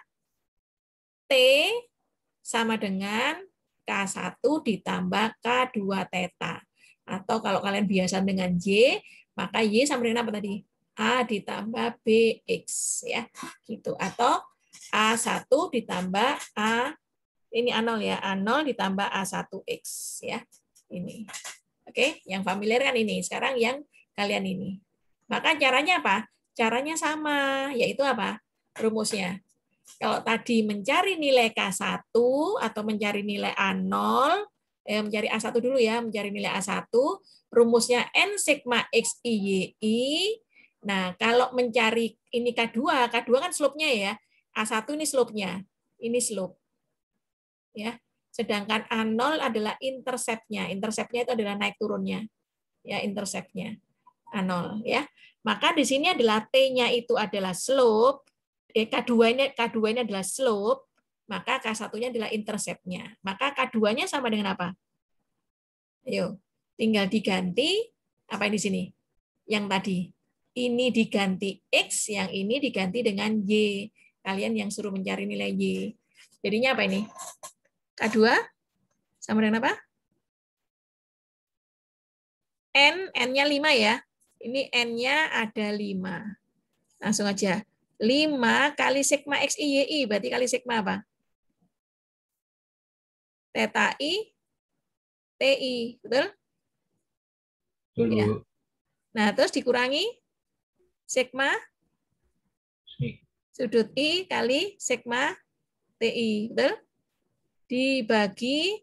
T sama dengan K1 ditambah K2 theta. Atau kalau kalian biasa dengan Y, maka Y sama dengan apa tadi? A ditambah BX ya. Gitu. Atau A1 ditambah A, ini A0 ya, A0 ditambah A1X ya. Ini. Oke, yang familiar kan ini. Sekarang yang kalian ini. Maka caranya apa? Caranya sama, yaitu apa? Rumusnya. Kalau tadi mencari nilai K1 atau mencari nilai A0, mencari A1 dulu ya, mencari nilai A1, rumusnya N sigma X I Y I. Nah, kalau mencari ini K2, K2 kan slope-nya ya. A1 ini slope-nya. Ini slope. Ya. Sedangkan A0 adalah intercept-nya. Intercept-nya itu adalah naik turunnya. Ya, intercept-nya. A0 ya. Maka di sini adalah T-nya itu adalah slope, K2 ini adalah slope, maka K1-nya adalah intercept-nya. Maka K2-nya sama dengan apa? Ayo, tinggal diganti apa di sini? Yang tadi. Ini diganti X, yang ini diganti dengan Y. Kalian yang suruh mencari nilai Y. Jadinya apa ini? K2 sama dengan apa? N-nya 5 ya. Ini N-nya ada 5. Langsung aja. 5 kali sigma X I Y I, berarti kali sigma apa? Theta I, TI, betul? Betul, Ya. Bu. Nah, terus dikurangi sigma sudut I kali sigma TI, betul? Dibagi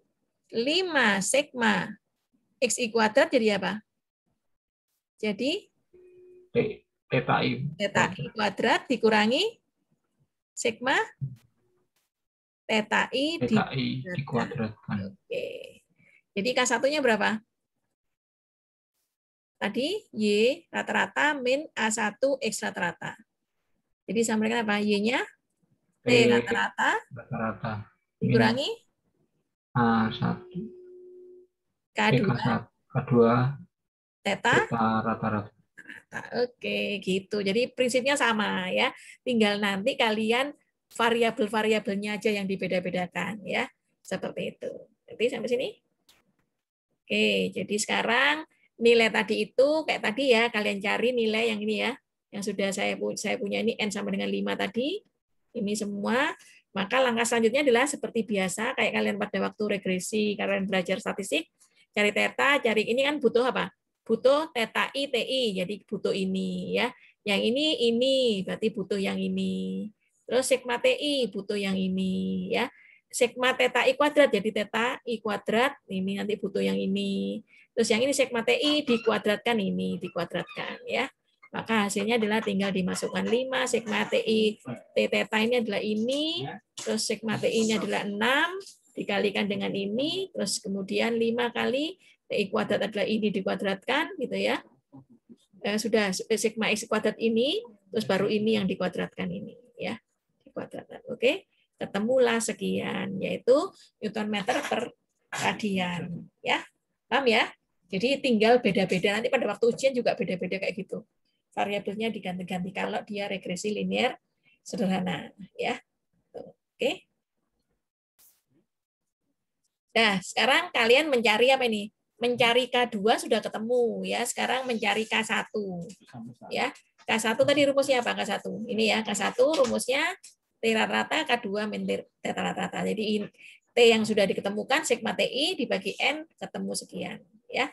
5 sigma XI kuadrat jadi apa? Jadi Theta I theta I kuadrat dikurangi sigma theta I dikuadratkan. Oke. Jadi K1-nya berapa? Tadi Y rata-rata min A1 X rata-rata. Jadi sama dengan apa? Y-nya T rata-rata dikurangi A1 K2 K2 theta rata-rata. Oke, gitu. Jadi prinsipnya sama ya. Tinggal nanti kalian variabel-variabelnya aja yang dibeda-bedakan ya. Seperti itu. Jadi sampai sini. Oke, jadi sekarang nilai tadi itu kayak tadi ya, kalian cari nilai yang ini ya. Yang sudah saya punya ini N sama dengan 5 tadi. Ini semua. Maka langkah selanjutnya adalah seperti biasa kayak kalian pada waktu regresi, kalian belajar statistik, cari theta, cari ini kan butuh apa? Butuh theta I, TI, jadi butuh ini ya. Yang ini, berarti butuh yang ini. Terus sigma TI butuh yang ini ya. Sigma theta I kuadrat jadi theta I kuadrat, ini nanti butuh yang ini. Terus yang ini sigma TI dikuadratkan ini, dikuadratkan ya. Maka hasilnya adalah tinggal dimasukkan 5, sigma TI, T theta ini adalah ini, terus sigma TI-nya adalah 6, dikalikan dengan ini, terus kemudian 5 kali TI kuadrat adalah ini dikuadratkan, gitu ya. Sudah sigma X kuadrat ini, terus baru ini yang dikuadratkan ini, ya. Dikuadratkan, oke. Ketemulah sekian, yaitu Newton meter per radian, ya. Paham ya? Jadi tinggal beda-beda, nanti pada waktu ujian juga beda-beda kayak gitu. Variabelnya diganti-ganti kalau dia regresi linear sederhana, ya. Oke. Nah, sekarang kalian mencari apa ini? Mencari K2 sudah ketemu ya. Sekarang mencari K1. Ya. K1 tadi rumusnya apa K1? Ini ya, K1 rumusnya T rata-rata K2 min T rata-rata. Jadi T yang sudah diketemukan sigma TI dibagi N ketemu sekian, ya.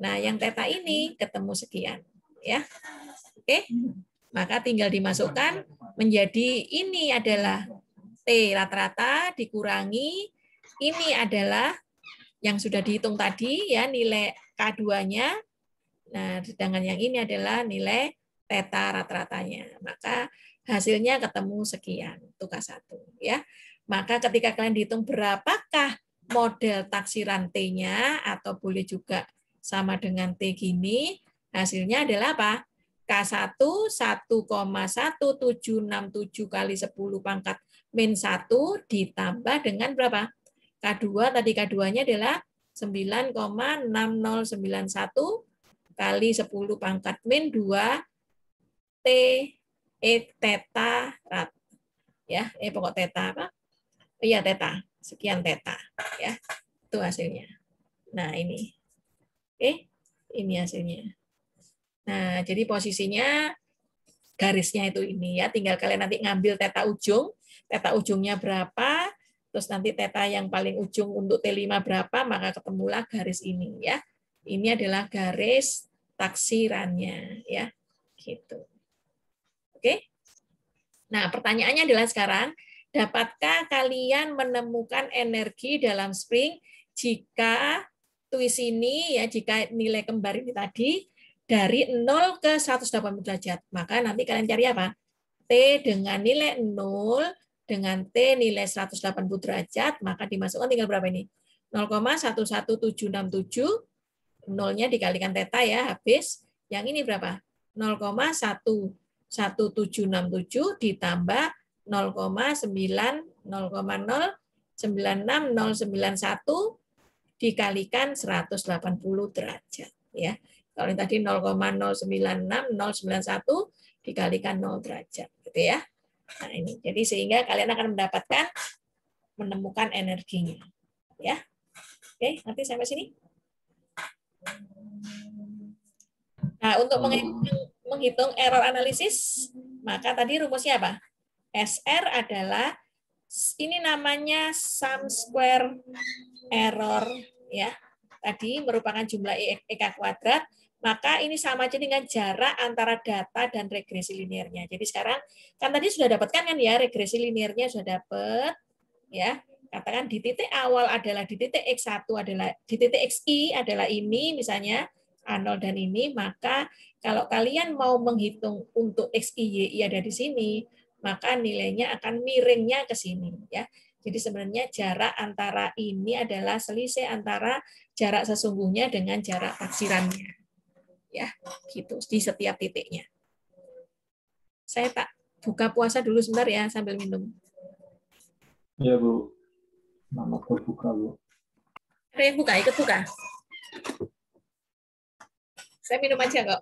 Nah, yang theta ini ketemu sekian, ya. Oke. Maka tinggal dimasukkan menjadi ini adalah T rata-rata dikurangi ini adalah yang sudah dihitung tadi ya, nilai K2-nya. Nah, sedangkan yang ini adalah nilai theta rata-ratanya. Maka hasilnya ketemu sekian, itu K1 ya. Maka ketika kalian dihitung berapakah model taksiran T-nya atau boleh juga sama dengan T gini, hasilnya adalah apa? K1 1,1767 kali 10 pangkat min 1 ditambah dengan berapa? K2 tadi K2-nya adalah 9,6091 kali 10 pangkat min 2 T theta rat. Ya, pokok theta apa? Iya, theta. Sekian theta ya. Itu hasilnya. Nah, ini. Oke, ini hasilnya. Nah, jadi posisinya garisnya itu ini ya, tinggal kalian nanti ngambil theta ujungnya berapa, terus nanti theta yang paling ujung untuk T5 berapa, maka ketemulah garis ini ya. Ini adalah garis taksirannya, ya. Gitu. Oke. Nah, pertanyaannya adalah sekarang, dapatkah kalian menemukan energi dalam spring jika twist ini, ya, jika nilai kembar ini tadi dari 0 ke 180 derajat? Maka nanti kalian cari apa? T dengan nilai 0 dengan T nilai 180 derajat, maka dimasukkan tinggal berapa ini? 0,11767, nolnya dikalikan theta ya, habis. Yang ini berapa? 0,11767 ditambah 0,96091 dikalikan 180 derajat, ya. Kalau yang tadi 0,096091 dikalikan 0 derajat, gitu ya. Nah, ini. Jadi sehingga kalian akan mendapatkan menemukan energinya, ya. Oke, nanti sampai sini. Nah, untuk menghitung error analisis, maka tadi rumusnya apa? SR adalah ini namanya sum square error, ya. Tadi merupakan jumlah EK kuadrat, maka ini sama aja dengan jarak antara data dan regresi linearnya. Jadi sekarang kan tadi sudah dapatkan kan ya, regresi linearnya sudah dapat, ya. Katakan di titik awal adalah di titik X1 adalah di titik XI adalah ini misalnya A0 dan ini, maka kalau kalian mau menghitung untuk XI YI ada di sini, maka nilainya akan miringnya ke sini, ya. Jadi sebenarnya jarak antara ini adalah selisih antara jarak sesungguhnya dengan jarak taksirannya, ya, gitu di setiap titiknya. Saya tak buka puasa dulu sebentar ya sambil minum. Ya Bu, nama terbuka Bu. Ada yang buka, ikut buka. Saya minum aja kok.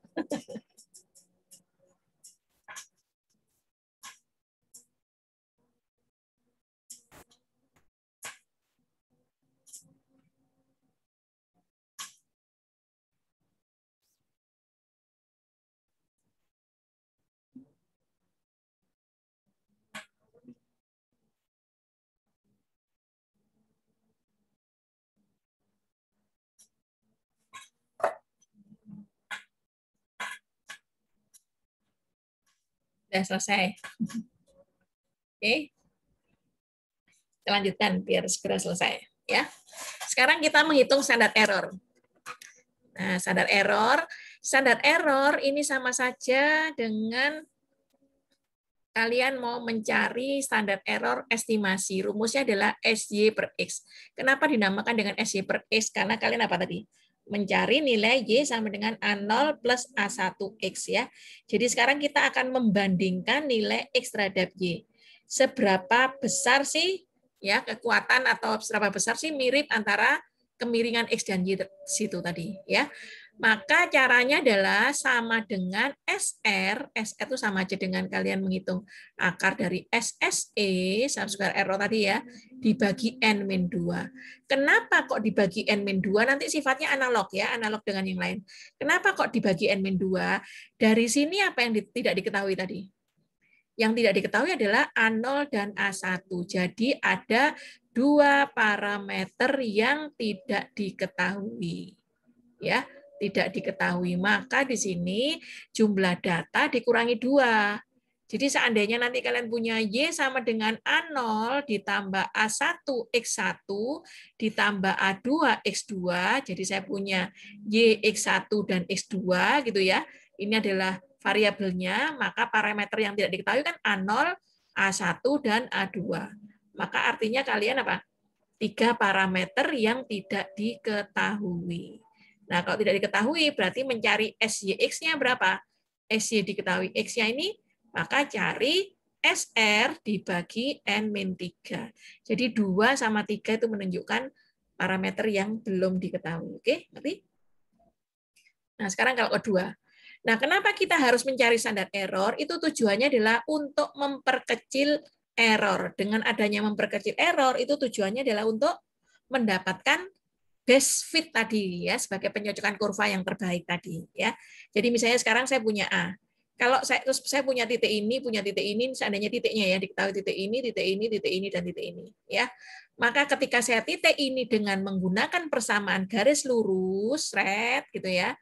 Sudah selesai. Oke. Kita lanjutkan biar segera selesai, ya. Sekarang kita menghitung standar error. Nah, standar error ini sama saja dengan kalian mau mencari standar error estimasi. Rumusnya adalah SY per X. Kenapa dinamakan dengan SY per X? Karena kalian apa tadi? Mencari nilai Y sama dengan A0 plus A1X, ya. Jadi sekarang kita akan membandingkan nilai X terhadap Y. Seberapa besar sih, ya, kekuatan atau seberapa besar sih mirip antara kemiringan X dan Y situ tadi, ya. Maka caranya adalah sama dengan SR. SR itu sama aja dengan kalian menghitung akar dari SSE, sum square error tadi ya, dibagi N-2. Kenapa kok dibagi N-2? Nanti sifatnya analog ya, analog dengan yang lain. Kenapa kok dibagi N-2? Dari sini apa yang tidak diketahui tadi? Yang tidak diketahui adalah A0 dan A1. Jadi ada dua parameter yang tidak diketahui. Ya, tidak diketahui. Maka di sini jumlah data dikurangi 2. Jadi seandainya nanti kalian punya Y sama dengan A0 ditambah A1X1 ditambah A2X2, jadi saya punya Y X1 dan X2 gitu ya. Ini adalah variabelnya, maka parameter yang tidak diketahui kan A0, A1 dan A2. Maka artinya kalian apa? 3 parameter yang tidak diketahui. Nah, kalau tidak diketahui, berarti mencari SYX-nya berapa? SY diketahui X-nya ini, maka cari SR dibagi N-3. Jadi 2 sama 3 itu menunjukkan parameter yang belum diketahui. Oke, ngerti? Nah, sekarang kalau kedua. Nah, kenapa kita harus mencari standar error? Itu tujuannya adalah untuk memperkecil error. Dengan adanya memperkecil error, itu tujuannya adalah untuk mendapatkan best fit tadi ya, sebagai penyocokan kurva yang terbaik tadi ya. Jadi misalnya sekarang saya punya A. Kalau saya punya titik ini, seandainya titiknya ya diketahui titik ini, dan titik ini ya. Maka ketika saya titik ini dengan menggunakan persamaan garis lurus, red gitu ya,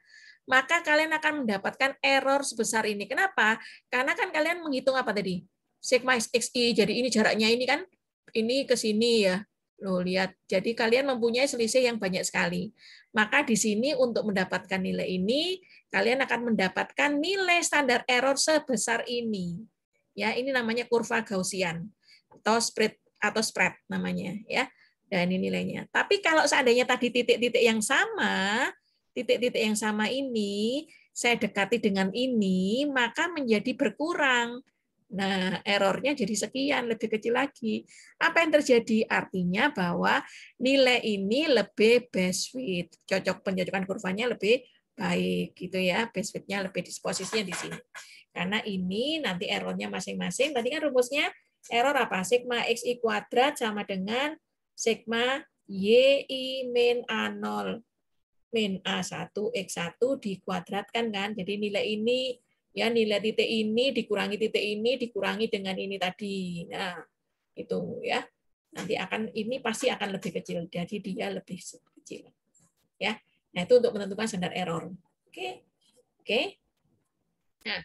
maka kalian akan mendapatkan error sebesar ini. Kenapa? Karena kan kalian menghitung apa tadi? Sigma XI, jadi ini jaraknya ini kan, ini ke sini ya. Loh, lihat. Jadi kalian mempunyai selisih yang banyak sekali. Maka di sini untuk mendapatkan nilai ini, kalian akan mendapatkan nilai standar error sebesar ini. Ya, ini namanya kurva Gaussian atau spread namanya ya. Dan ini nilainya. Tapi kalau seandainya tadi titik-titik yang sama, titik-titik yang sama ini saya dekati dengan ini, maka menjadi berkurang. Nah, errornya jadi sekian, lebih kecil lagi. Apa yang terjadi? Artinya bahwa nilai ini lebih best fit. Pencocokan kurvanya lebih baik gitu ya. Best fit-nya lebih posisinya di sini. Karena ini nanti errornya masing-masing. Tadi kan rumusnya error apa? Sigma XI kuadrat sama dengan sigma YI min A0 min A1 X1 dikuadratkan kan. Jadi nilai ini ya, nilai titik ini dikurangi titik ini dikurangi dengan ini tadi. Nah, itu ya. Nanti ini pasti akan lebih kecil. Jadi dia lebih kecil. Ya. Nah, itu untuk menentukan standar error. Oke. Oke. Nah,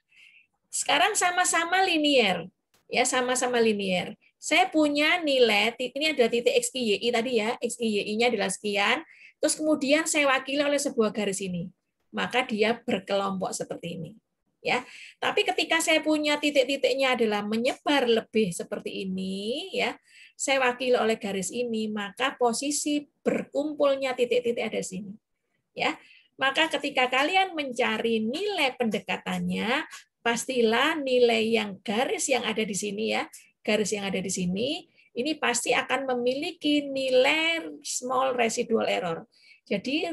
sekarang sama-sama linear. Ya, sama-sama linear. Saya punya nilai, ini ada titik XI, YI tadi ya, XI, YI-nya adalah sekian, terus kemudian saya wakili oleh sebuah garis ini. Maka dia berkelompok seperti ini. Ya, tapi ketika saya punya titik-titiknya adalah menyebar lebih seperti ini, ya, saya wakili oleh garis ini, maka posisi berkumpulnya titik-titik ada di sini. Ya, maka ketika kalian mencari nilai pendekatannya, pastilah nilai yang garis yang ada di sini ya, garis yang ada di sini, ini pasti akan memiliki nilai small residual error. Jadi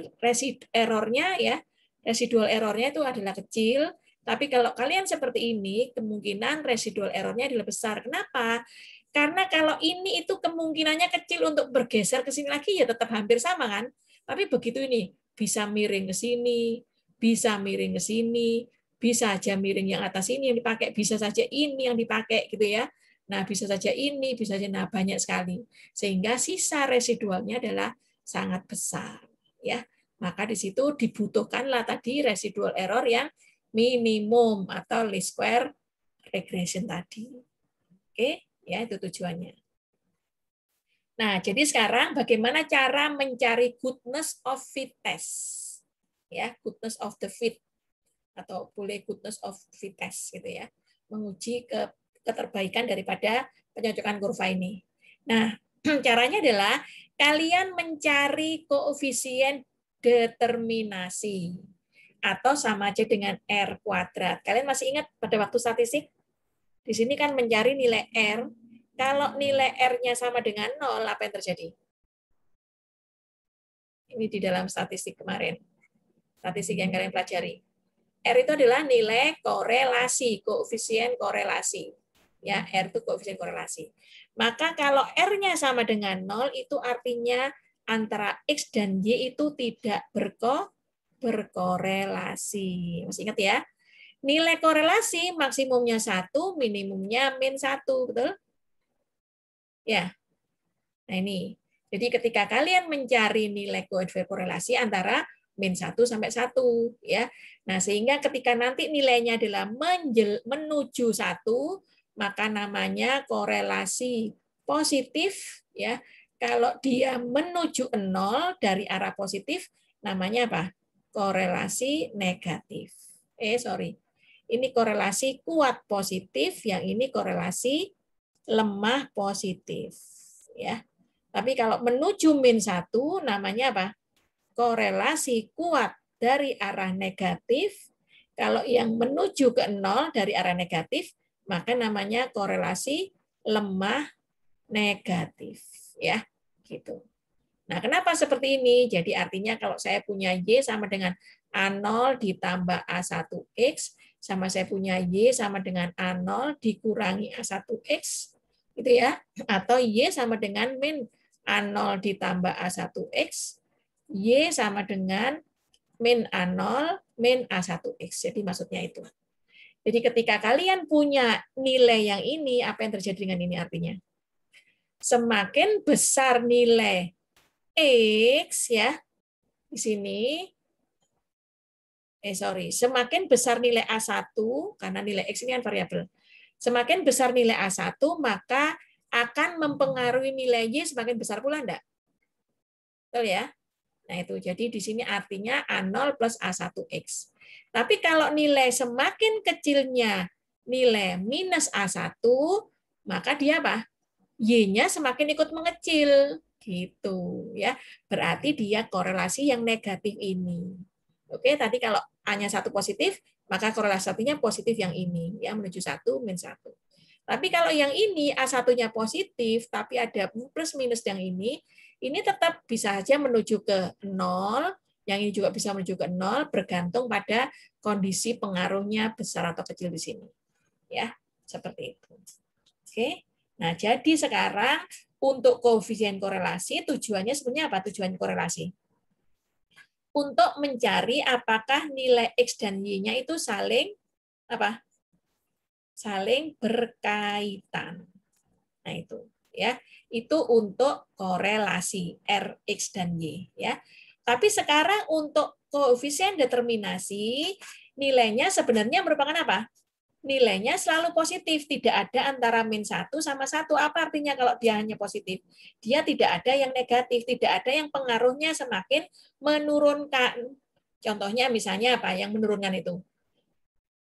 errornya ya, residual errornya itu adalah kecil, tapi kalau kalian seperti ini, kemungkinan residual errornya adalah besar. Kenapa? Karena kalau ini itu kemungkinannya kecil untuk bergeser ke sini lagi ya tetap hampir sama kan. Tapi begitu ini bisa miring ke sini, bisa miring ke sini, bisa aja miring yang atas ini yang dipakai, bisa saja ini yang dipakai gitu ya. Nah, bisa saja ini, bisa saja banyak sekali. Sehingga sisa residualnya adalah sangat besar ya. Maka di situ dibutuhkanlah tadi residual error yang minimum atau least square regression tadi. Oke, ya itu tujuannya. Nah, jadi sekarang bagaimana cara mencari goodness of fit test? Ya, goodness of the fit atau boleh goodness of fit test gitu ya. Menguji keterbaikan daripada pencocokan kurva ini. Nah, caranya adalah kalian mencari koefisien determinasi atau sama aja dengan R kuadrat. Kalian masih ingat pada waktu statistik? Di sini kan mencari nilai R. Kalau nilai R-nya sama dengan 0, apa yang terjadi? Ini di dalam statistik kemarin. Statistik yang kalian pelajari. R itu adalah nilai korelasi, koefisien korelasi. Ya, R itu koefisien korelasi. Maka kalau R-nya sama dengan 0, itu artinya antara X dan Y itu tidak berkorelasi. Masih ingat ya? Nilai korelasi maksimumnya 1, minimumnya -1, betul? Ya. Nah ini. Jadi ketika kalian mencari nilai koefisien korelasi antara -1 sampai 1 ya. Nah, sehingga ketika nanti nilainya adalah menuju 1, maka namanya korelasi positif ya. Kalau dia menuju 0 dari arah positif namanya apa? Korelasi negatif. Ini korelasi kuat positif, yang ini korelasi lemah positif ya. Tapi kalau menuju -1 namanya apa? Korelasi kuat dari arah negatif. Kalau yang menuju ke 0 dari arah negatif, maka namanya korelasi lemah negatif ya. Gitu. Nah, kenapa seperti ini? Jadi artinya kalau saya punya Y sama dengan A0 ditambah A1X, sama saya punya Y sama dengan A0 dikurangi A1X, gitu ya. Atau Y sama dengan min A0 ditambah A1X, Y sama dengan min A0 min A1X. Jadi maksudnya itu. Jadi ketika kalian punya nilai yang ini, apa yang terjadi dengan ini artinya? Semakin besar nilai X ya, di sini semakin besar nilai A1, karena nilai X ini kan variabel. Semakin besar nilai A1, maka akan mempengaruhi nilai Y semakin besar pula enggak? Betul ya? Nah, itu. Jadi di sini artinya A0 plus A1X. Tapi kalau nilai semakin kecilnya nilai minus A1, maka dia apa? Y-nya semakin ikut mengecil. Gitu ya. Berarti dia korelasi yang negatif ini. Oke, tadi kalau A-nya 1 positif, maka korelasinya positif yang ini, ya menuju 1 min 1. Tapi kalau yang ini A1-nya positif, tapi ada plus minus yang ini tetap bisa saja menuju ke 0, yang ini juga bisa menuju ke 0, bergantung pada kondisi pengaruhnya besar atau kecil di sini. Ya, seperti itu. Oke. Nah, jadi sekarang untuk koefisien korelasi, tujuannya sebenarnya apa tujuan korelasi? Untuk mencari apakah nilai X dan Y-nya itu saling apa? Saling berkaitan. Nah, itu ya. Itu untuk korelasi R, X dan Y ya. Tapi sekarang untuk koefisien determinasi, nilainya sebenarnya merupakan apa? Nilainya selalu positif, tidak ada antara min 1 sama 1. Apa artinya kalau dia hanya positif? Dia tidak ada yang negatif, tidak ada yang pengaruhnya semakin menurunkan. Contohnya misalnya apa yang menurunkan itu?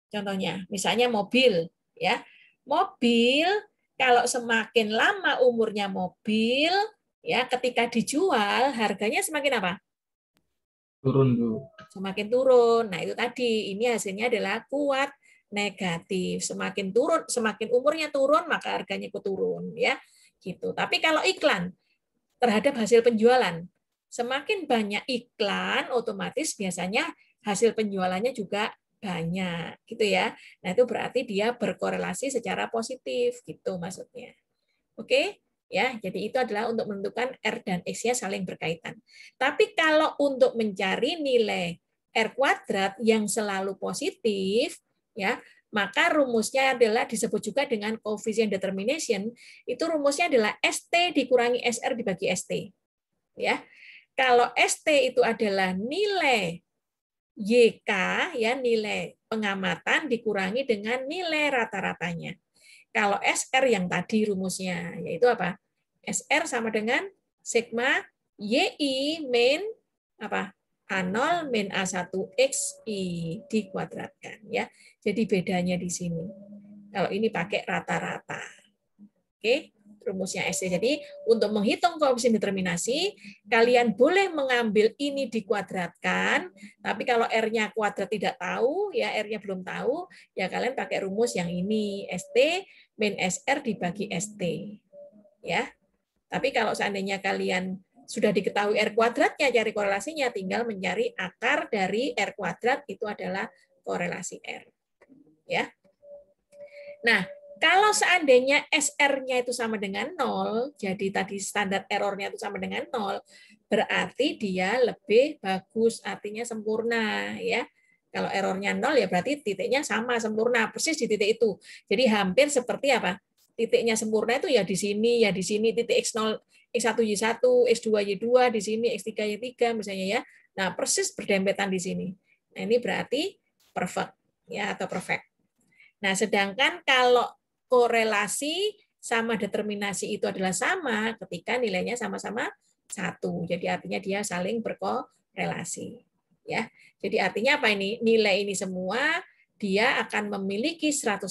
Contohnya, misalnya mobil, ya. Mobil kalau semakin lama umurnya mobil, ya ketika dijual harganya semakin apa? Turun tuh. Semakin turun. Nah, itu tadi, ini hasilnya adalah kuat negatif. Semakin turun, semakin umurnya turun, maka harganya ikut turun, ya. Gitu. Tapi kalau iklan terhadap hasil penjualan, semakin banyak iklan, otomatis biasanya hasil penjualannya juga banyak, gitu ya. Nah, itu berarti dia berkorelasi secara positif, gitu maksudnya. Oke? Ya, jadi itu adalah untuk menentukan R dan X-nya saling berkaitan. Tapi kalau untuk mencari nilai R kuadrat yang selalu positif, ya, maka rumusnya adalah disebut juga dengan coefficient determination. Itu rumusnya adalah ST dikurangi SR dibagi ST. Ya. Kalau ST itu adalah nilai YK, ya, nilai pengamatan dikurangi dengan nilai rata-ratanya. Kalau SR yang tadi rumusnya, yaitu apa? SR sama dengan sigma YI min apa? A0 min A1XI dikuadratkan, ya. Jadi bedanya di sini. Kalau ini pakai rata-rata. Oke, rumusnya ST. Jadi untuk menghitung koefisien determinasi, kalian boleh mengambil ini dikuadratkan, tapi kalau R-nya kuadrat tidak tahu, ya R-nya belum tahu, ya kalian pakai rumus yang ini, ST min SR dibagi ST. Ya. Tapi kalau seandainya kalian sudah diketahui R kuadratnya, cari korelasinya, tinggal mencari akar dari R kuadrat, itu adalah korelasi R. Ya. Nah, kalau seandainya SR-nya itu sama dengan 0, jadi tadi standar error-nya itu sama dengan 0, berarti dia lebih bagus, artinya sempurna, ya. Kalau error-nya 0 ya berarti titiknya sama, sempurna, persis di titik itu. Jadi hampir seperti apa? Titiknya sempurna itu ya di sini, titik X0, X1Y1, X2Y2, di sini X3Y3 misalnya, ya. Nah, persis berdempetan di sini. Nah, ini berarti perfect, ya, atau perfect. Nah, sedangkan kalau korelasi sama determinasi itu adalah sama ketika nilainya sama-sama 1. Jadi artinya dia saling berkorelasi. Ya. Jadi artinya apa ini? Nilai ini semua dia akan memiliki 100%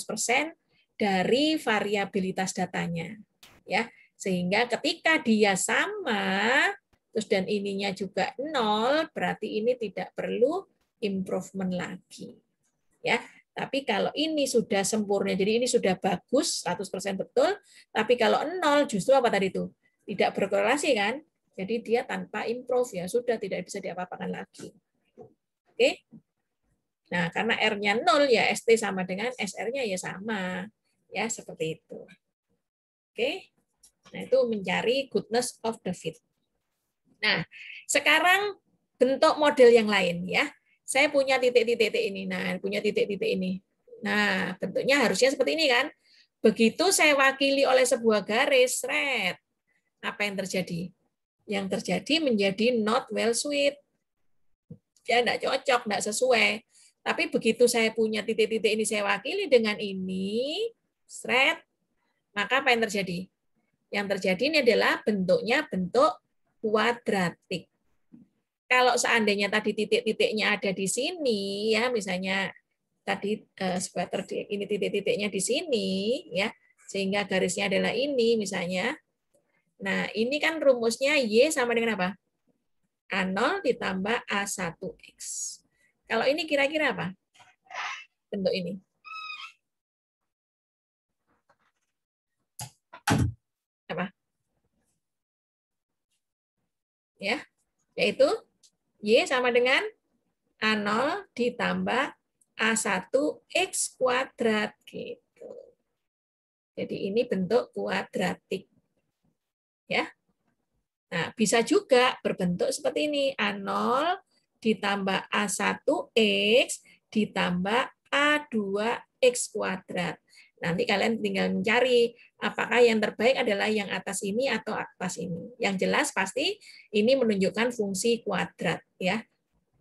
dari variabilitas datanya. Ya. Sehingga ketika dia sama terus dan ininya juga 0, berarti ini tidak perlu improvement lagi. Ya. Tapi kalau ini sudah sempurna, jadi ini sudah bagus, 100% betul, tapi kalau 0 justru apa tadi itu? Tidak berkorelasi kan? Jadi dia tanpa improve, ya sudah tidak bisa diapa-apakan lagi. Oke? Nah, karena R-nya 0 ya ST sama dengan SR-nya ya sama. Ya, seperti itu. Oke? Nah, itu mencari goodness of the fit. Nah, sekarang bentuk model yang lain ya. Saya punya titik-titik ini. Nah, punya titik-titik ini. Nah, bentuknya harusnya seperti ini kan. Begitu saya wakili oleh sebuah garis, red. Apa yang terjadi? Yang terjadi menjadi not well suited. Ya, enggak cocok, enggak sesuai. Tapi begitu saya punya titik-titik ini saya wakili dengan ini, seret, maka apa yang terjadi? Yang terjadi ini adalah bentuknya bentuk kuadratik. Kalau seandainya tadi titik-titiknya ada di sini, ya misalnya tadi sweater ini titik-titiknya di sini, ya sehingga garisnya adalah ini misalnya. Nah ini kan rumusnya Y sama dengan apa? A0 ditambah A1X. Kalau ini kira-kira apa? Bentuk ini. Apa? Ya, yaitu Y sama dengan A0 ditambah A1X kuadrat. Gitu. Jadi ini bentuk kuadratik. Ya. Nah, bisa juga berbentuk seperti ini. A0 ditambah A1X ditambah A2X kuadrat. Nanti kalian tinggal mencari apakah yang terbaik adalah yang atas ini atau atas ini. Yang jelas pasti ini menunjukkan fungsi kuadrat ya,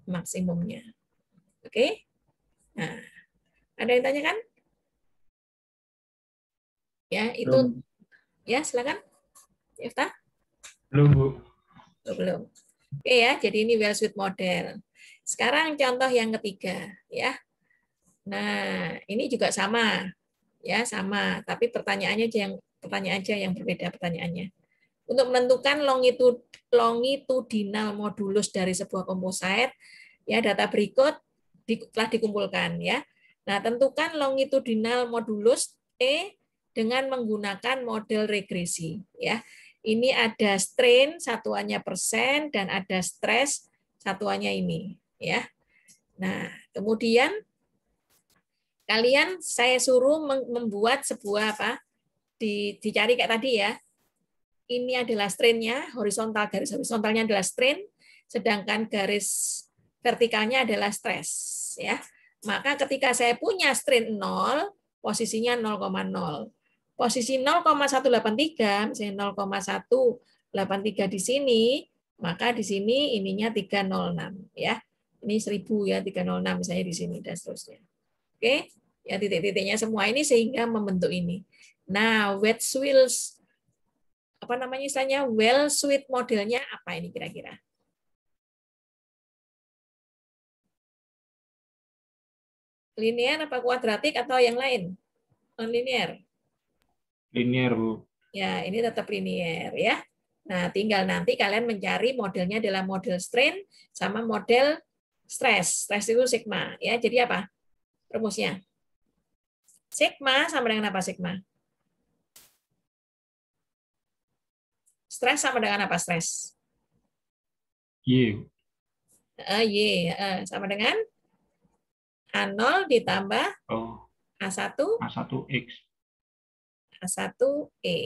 maksimumnya. Oke? Nah, ada yang tanyakan? Ya, itu Belum. ya, silakan. Yefta? Belum, Bu. Belum. Oke ya, jadi ini well suite model. Sekarang contoh yang ketiga ya. Nah, ini juga sama. Ya, sama, tapi pertanyaannya aja yang berbeda pertanyaannya. Untuk menentukan longitudinal modulus dari sebuah komposit, ya data berikut telah dikumpulkan ya. Nah, tentukan longitudinal modulus E dengan menggunakan model regresi ya. Ini ada strain satuannya persen dan ada stress satuannya ini ya. Nah, kemudian kalian saya suruh membuat sebuah apa? Dicari kayak tadi ya. Ini adalah strain-nya, horizontal, garis horizontalnya adalah strain, sedangkan garis vertikalnya adalah stress ya. Maka ketika saya punya strain 0, posisinya 0,0. Posisi 0,183, misalnya 0,183 di sini, maka di sini ininya 306 ya. Ini 1000 ya, 306 misalnya di sini dan seterusnya. Oke, ya titik-titiknya semua ini sehingga membentuk ini. Nah, Wet-Wills apa namanya istilahnya well suite modelnya apa ini kira-kira? Linear apa kuadratik atau yang lain? Non linear. Linear, Bu. Ya, ini tetap linear ya. Nah, tinggal nanti kalian mencari modelnya adalah model strain sama model stress. Stress itu sigma ya. Jadi apa? Rumusnya. Sigma sama dengan apa sigma? Stress sama dengan apa stress? Y. Y sama dengan A0 ditambah Oh, A1 A1X. A1E.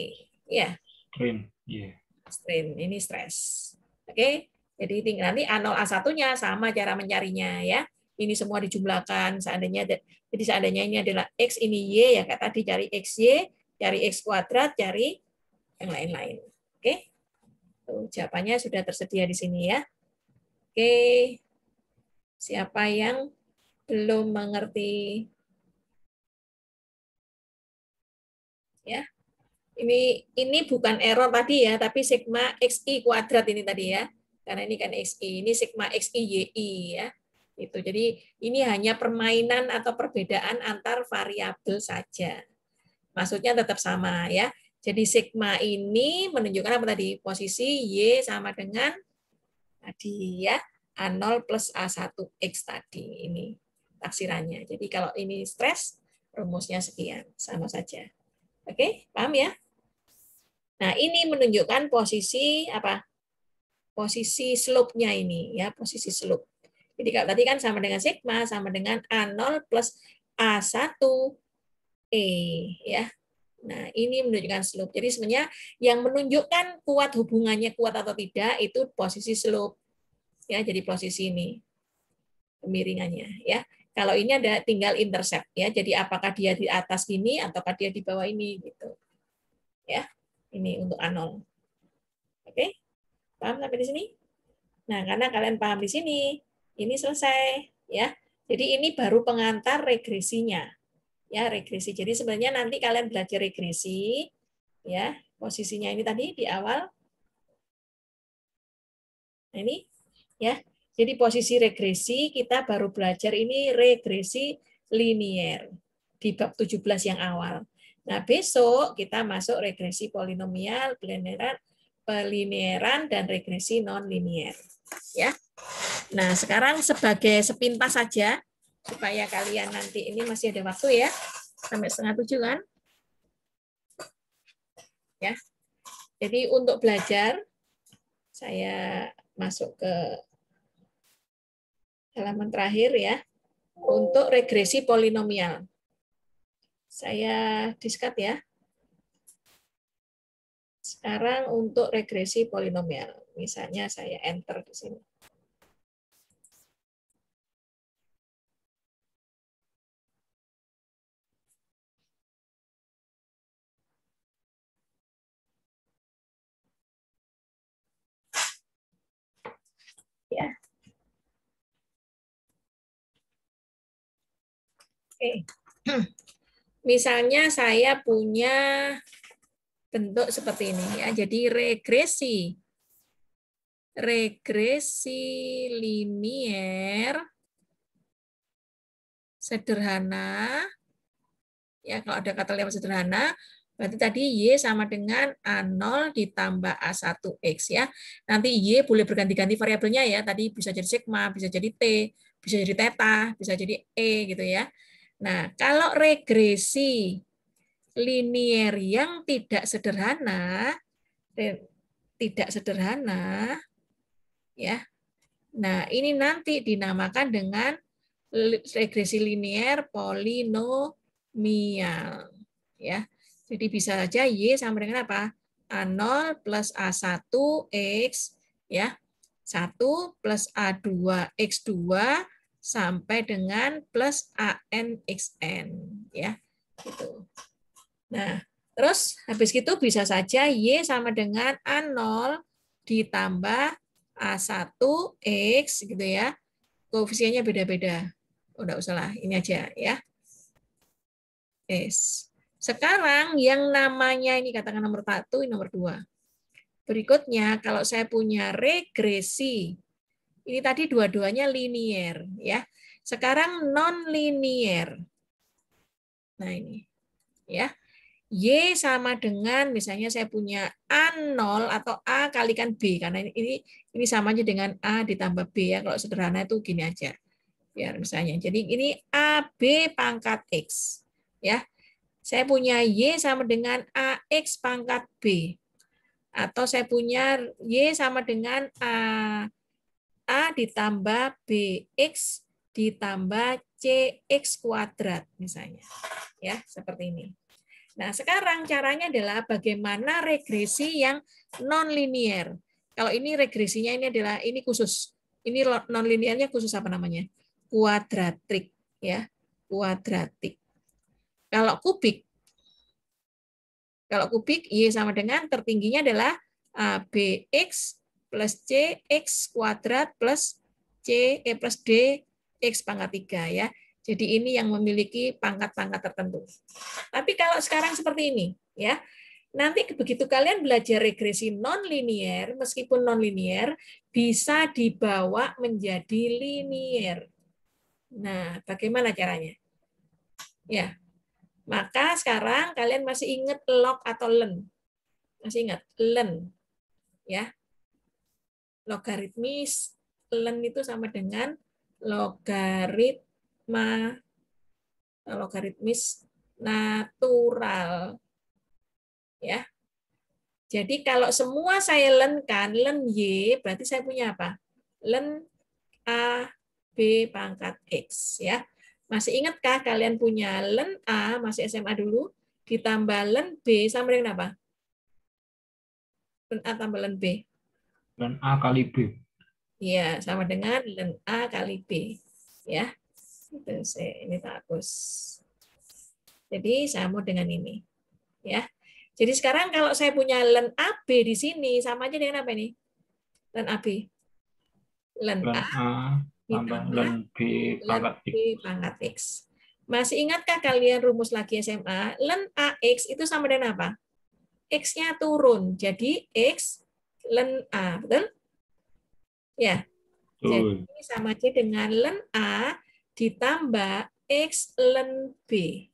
Ya, Strain. Y. strain ini stres. Oke. Jadi tinggal nanti A0 A1-nya sama cara mencarinya ya. Ini semua dijumlahkan jadi seandainya ini adalah X ini Y ya kayak tadi cari XY, cari X kuadrat, cari yang lain-lain. Oke. Tuh, jawabannya sudah tersedia di sini ya. Oke. Siapa yang belum mengerti? Ya. Ini bukan error tadi ya, tapi sigma XI kuadrat ini tadi ya. Karena ini kan XI, ini sigma XI YI ya. Itu. Jadi ini hanya permainan atau perbedaan antar variabel saja. Maksudnya tetap sama ya. Jadi sigma ini menunjukkan apa tadi? Posisi Y sama dengan tadi ya, A0 plus A1X tadi ini taksirannya. Jadi kalau ini stres, rumusnya sekian, sama saja. Oke, paham ya? Nah, ini menunjukkan posisi apa? Posisi slope-nya ini ya, posisi slope. Jadi kalau tadi kan sama dengan sigma sama dengan A0 plus A1E ya. Nah, ini menunjukkan slope. Jadi sebenarnya yang menunjukkan kuat hubungannya kuat atau tidak itu posisi slope. Ya, jadi posisi ini kemiringannya ya. Kalau ini ada tinggal intercept ya. Jadi apakah dia di atas ini ataukah dia di bawah ini gitu. Ya. Ini untuk A0. Oke? Paham sampai di sini? Nah, karena kalian paham di sini, ini selesai ya. Jadi ini baru pengantar regresinya. Ya, regresi. Jadi sebenarnya nanti kalian belajar regresi, ya, posisinya ini tadi di awal. Nah, ini ya. Jadi posisi regresi kita baru belajar ini regresi linier di bab 17 yang awal. Nah, besok kita masuk regresi polinomial, pelinearan dan regresi non-linier. Ya. Nah, sekarang sebagai sepintas saja supaya kalian nanti ini masih ada waktu ya. Sampai 6:30 kan? Ya. Jadi untuk belajar saya masuk ke halaman terakhir ya. Untuk regresi polinomial. Saya diskat ya. Sekarang untuk regresi polinomial. Misalnya saya enter di sini. Ya. Oke. Misalnya saya punya bentuk seperti ini ya. Jadi regresi linier sederhana. Ya, kalau ada kata lewat sederhana, berarti tadi Y sama dengan A0 ditambah A1X ya. Nanti Y boleh berganti-ganti variabelnya ya. Tadi bisa jadi sigma, bisa jadi T, bisa jadi theta, bisa jadi E gitu ya. Nah, kalau regresi linier yang tidak sederhana ya. Nah, ini nanti dinamakan dengan regresi linier polinomial ya. Jadi bisa saja Y sama dengan apa? A0 plus A1X ya. 1 plus A2X2 sampai dengan plus ANXN ya. Gitu. Nah, terus habis itu bisa saja Y sama dengan A0 ditambah A1X gitu ya. Koefisiennya beda-beda. Oh, enggak usah lah, ini aja ya. Yes. Sekarang yang namanya ini katakan nomor 1, ini nomor 2. Berikutnya, kalau saya punya regresi, ini tadi dua-duanya linier ya. Sekarang non-linier. Nah ini ya. Y sama dengan misalnya saya punya A0 atau A kalikan B karena ini sama aja dengan A ditambah B ya. Kalau sederhana itu gini aja. Biar misalnya. Jadi ini AB pangkat X ya. Saya punya Y sama dengan AX pangkat B. Atau saya punya Y sama dengan A ditambah BX ditambah CX kuadrat misalnya. Ya, seperti ini. Nah, sekarang caranya adalah bagaimana regresi yang non-linier. Kalau ini regresinya ini adalah ini khusus. Ini non-liniernya khusus apa namanya? Kuadratik ya, kuadratik. Kalau kubik Y sama dengan tertingginya adalah BX plus CX kuadrat plus plus DX pangkat 3 ya. Jadi ini yang memiliki pangkat-pangkat tertentu. Tapi kalau sekarang seperti ini ya. Nanti begitu kalian belajar regresi non-linier, meskipun non-linier bisa dibawa menjadi linier. Nah, bagaimana caranya? Ya. Maka sekarang kalian masih ingat log atau len? Masih ingat len? Ya. Logaritmis len itu sama dengan logaritmis natural. Ya. Jadi kalau semua saya lenkan, len Y, berarti saya punya apa? Len A, B pangkat X. Ya. Masih ingatkah kalian punya len A, masih SMA dulu, ditambah len B sama dengan apa? Len A tambah len B. Len A kali B. Ya, sama dengan len A kali B. Ya. Ini tak hapus. Jadi sama dengan ini. Ya. Jadi sekarang kalau saya punya len AB di sini sama aja dengan apa ini? Len AB. Len A tambah ditambah len B len pangkat X. B pangkat X. Masih ingatkah kalian rumus lagi SMA? Len AX itu sama dengan apa? X-nya turun. Jadi X len A. Betul? Ya. Jadi Betul. sama aja dengan len A ditambah X len B.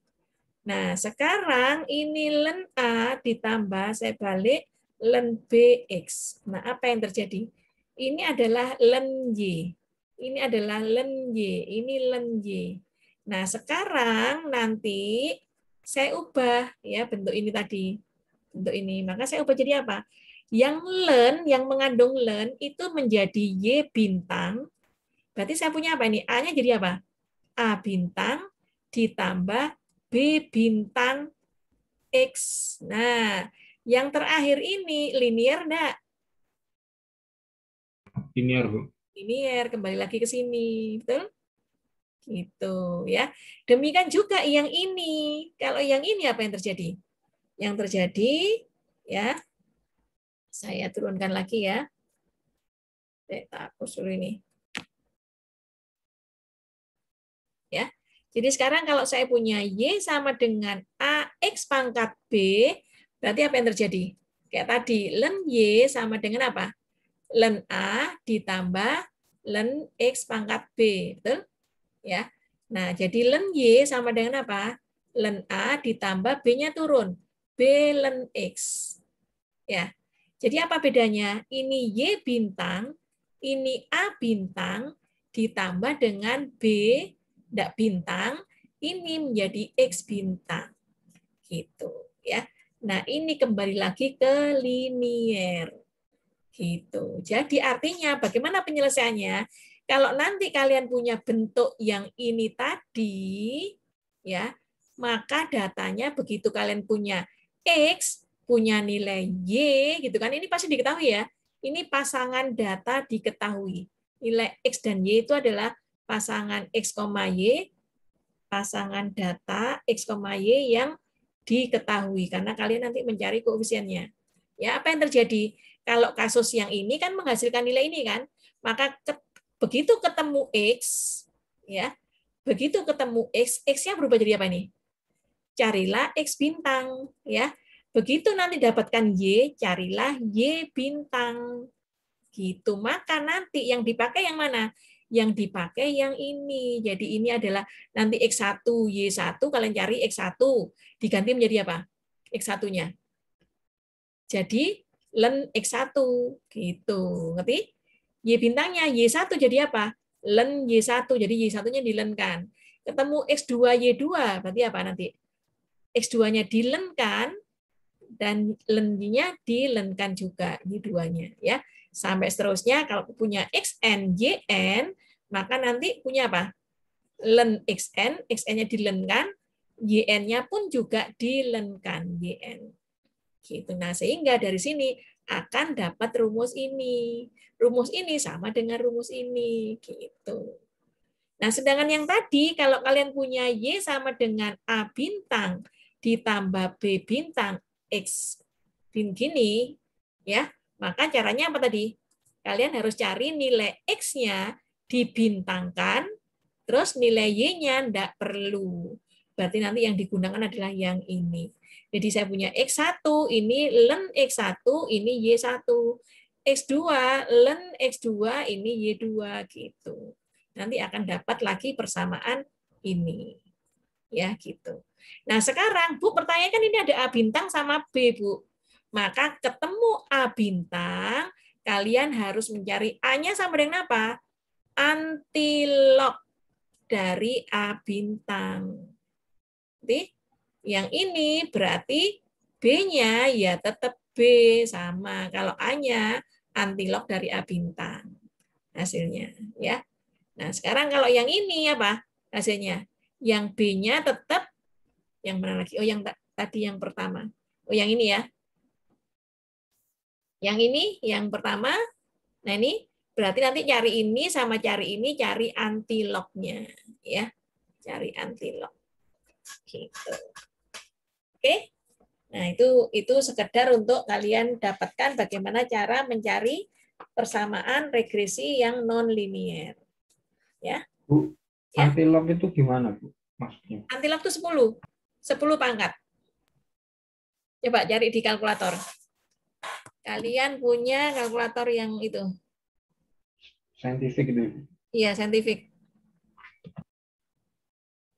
Nah, sekarang ini len A ditambah, saya balik, len BX. Nah, apa yang terjadi? Ini adalah len Y. Ini adalah len Y. Ini len Y. Nah, sekarang nanti saya ubah ya bentuk ini tadi. Bentuk ini. Maka saya ubah jadi apa? Yang len, yang mengandung len itu menjadi Y bintang. Berarti saya punya apa ini? A-nya jadi apa? A bintang ditambah B bintang X. Nah, yang terakhir ini linear enggak? Linear, Bu. Linear, kembali lagi ke sini. Betul? Gitu ya. Demikian juga yang ini. Kalau yang ini apa yang terjadi? Yang terjadi ya, saya turunkan lagi ya. Saya hapus dulu ini. Ya. Jadi sekarang kalau saya punya Y sama dengan AX pangkat B, berarti apa yang terjadi? Kayak tadi, len Y sama dengan apa? Len A ditambah len X pangkat B. Betul? Ya. Nah, jadi len Y sama dengan apa? Len A ditambah B-nya turun. B len X. Ya. Jadi apa bedanya? Ini Y bintang, ini A bintang, ditambah dengan B tidak bintang, ini menjadi X bintang. Gitu ya. Nah, ini kembali lagi ke linier. Gitu. Jadi artinya bagaimana penyelesaiannya? Kalau nanti kalian punya bentuk yang ini tadi, ya, maka datanya begitu kalian punya X, punya nilai Y, gitu kan? Ini pasti diketahui ya. Ini pasangan data diketahui. Nilai X dan Y itu adalah pasangan X, Y, pasangan data X, Y yang diketahui karena kalian nanti mencari koefisiennya. Ya, apa yang terjadi? Kalau kasus yang ini kan menghasilkan nilai ini kan, maka begitu ketemu X, ya, begitu ketemu X, X-nya berubah jadi apa nih? Carilah X bintang, ya. Begitu nanti dapatkan Y, carilah Y bintang. Gitu. Maka nanti yang dipakai yang mana? Yang dipakai yang ini. Jadi ini adalah nanti X1, Y1, kalian cari X1. Diganti menjadi apa? X1-nya. Jadi len X1. Gitu. Ngerti? Y bintangnya Y1 jadi apa? Len Y1. Jadi Y1-nya dilenkan. Ketemu X2, Y2. Berarti apa nanti? X2-nya dilenkan dan len-nya dilenkan juga Y2-nya. Ya. Sampai seterusnya kalau punya xn, yn, maka nanti punya apa? Len xn, xn-nya dilenkan, yn-nya pun juga dilenkan, yn. Gitu. Nah, sehingga dari sini akan dapat rumus ini. Rumus ini sama dengan rumus ini. Gitu. Nah, sedangkan yang tadi, kalau kalian punya Y sama dengan A bintang ditambah B bintang X gini, ya, maka caranya apa tadi? Kalian harus cari nilai X-nya dibintangkan, terus nilai Y-nya tidak perlu. Berarti nanti yang digunakan adalah yang ini. Jadi saya punya X1, ini len X1, ini Y1. X2, len X2, ini Y2, gitu. Nanti akan dapat lagi persamaan ini. Ya, gitu. Nah, sekarang Bu pertanyaan kan ini ada A bintang sama B, Bu. Maka ketemu A bintang, kalian harus mencari A-nya sama dengan apa? Antilog dari A bintang. Jadi, yang ini berarti B-nya ya tetap B sama. Kalau A-nya antilog dari A bintang. Hasilnya, ya. Nah, sekarang kalau yang ini apa hasilnya? Yang B-nya tetap yang mana lagi? Oh, yang tadi yang pertama. Oh, yang ini ya. Yang ini, yang pertama. Nah, ini berarti nanti cari ini sama cari ini, cari antilognya. Ya, cari antilog. Gitu. Oke. Nah, itu sekedar untuk kalian dapatkan bagaimana cara mencari persamaan regresi yang non-linear. Ya. Bu, Ya. antilog itu gimana, Bu? Maksudnya? Antilog itu 10. 10 pangkat. Coba cari di kalkulator. Kalian punya kalkulator yang itu? Saintifik itu. Iya, saintifik.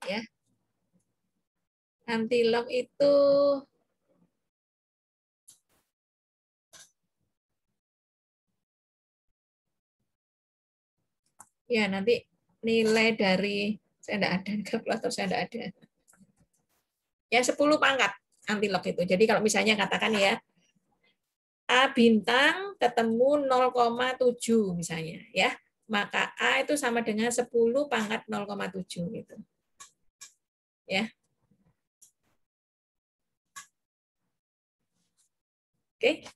Ya. Antilog itu ya nanti nilai dari saya tidak ada kalkulator, saya tidak ada. Ya 10 pangkat antilog itu. Jadi kalau misalnya katakan ya A bintang ketemu 0,7 misalnya ya, maka A itu sama dengan 10 pangkat 0,7 gitu. Ya. Oke.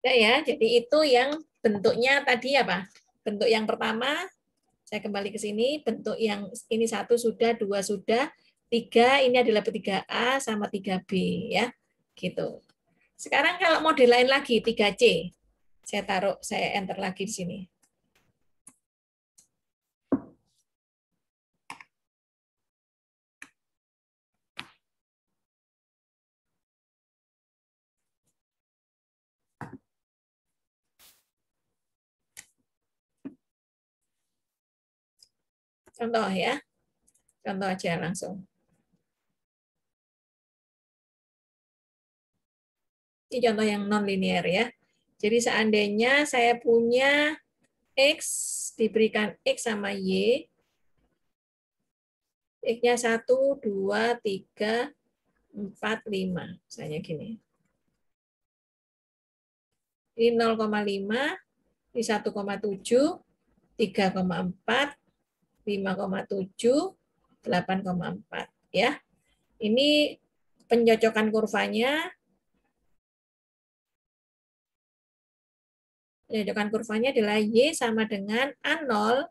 Ya, jadi itu yang bentuknya tadi apa? Bentuk yang pertama, saya kembali ke sini, bentuk yang ini 1 sudah, 2 sudah, 3 ini adalah 3A sama 3B ya. Gitu. Sekarang kalau model lain lagi 3C. Saya enter lagi di sini. Contoh ya. Contoh aja langsung. Ini contoh yang non-linear ya. Jadi seandainya saya punya X diberikan X sama Y, X-nya 1, 2, 3, 4, 5. Misalnya gini. Ini 0,5, ini 1,7, 3,4, 5,7, 8,4. Ya. Ini pencocokan kurvanya. Pencocokan kurvanya adalah Y sama dengan A0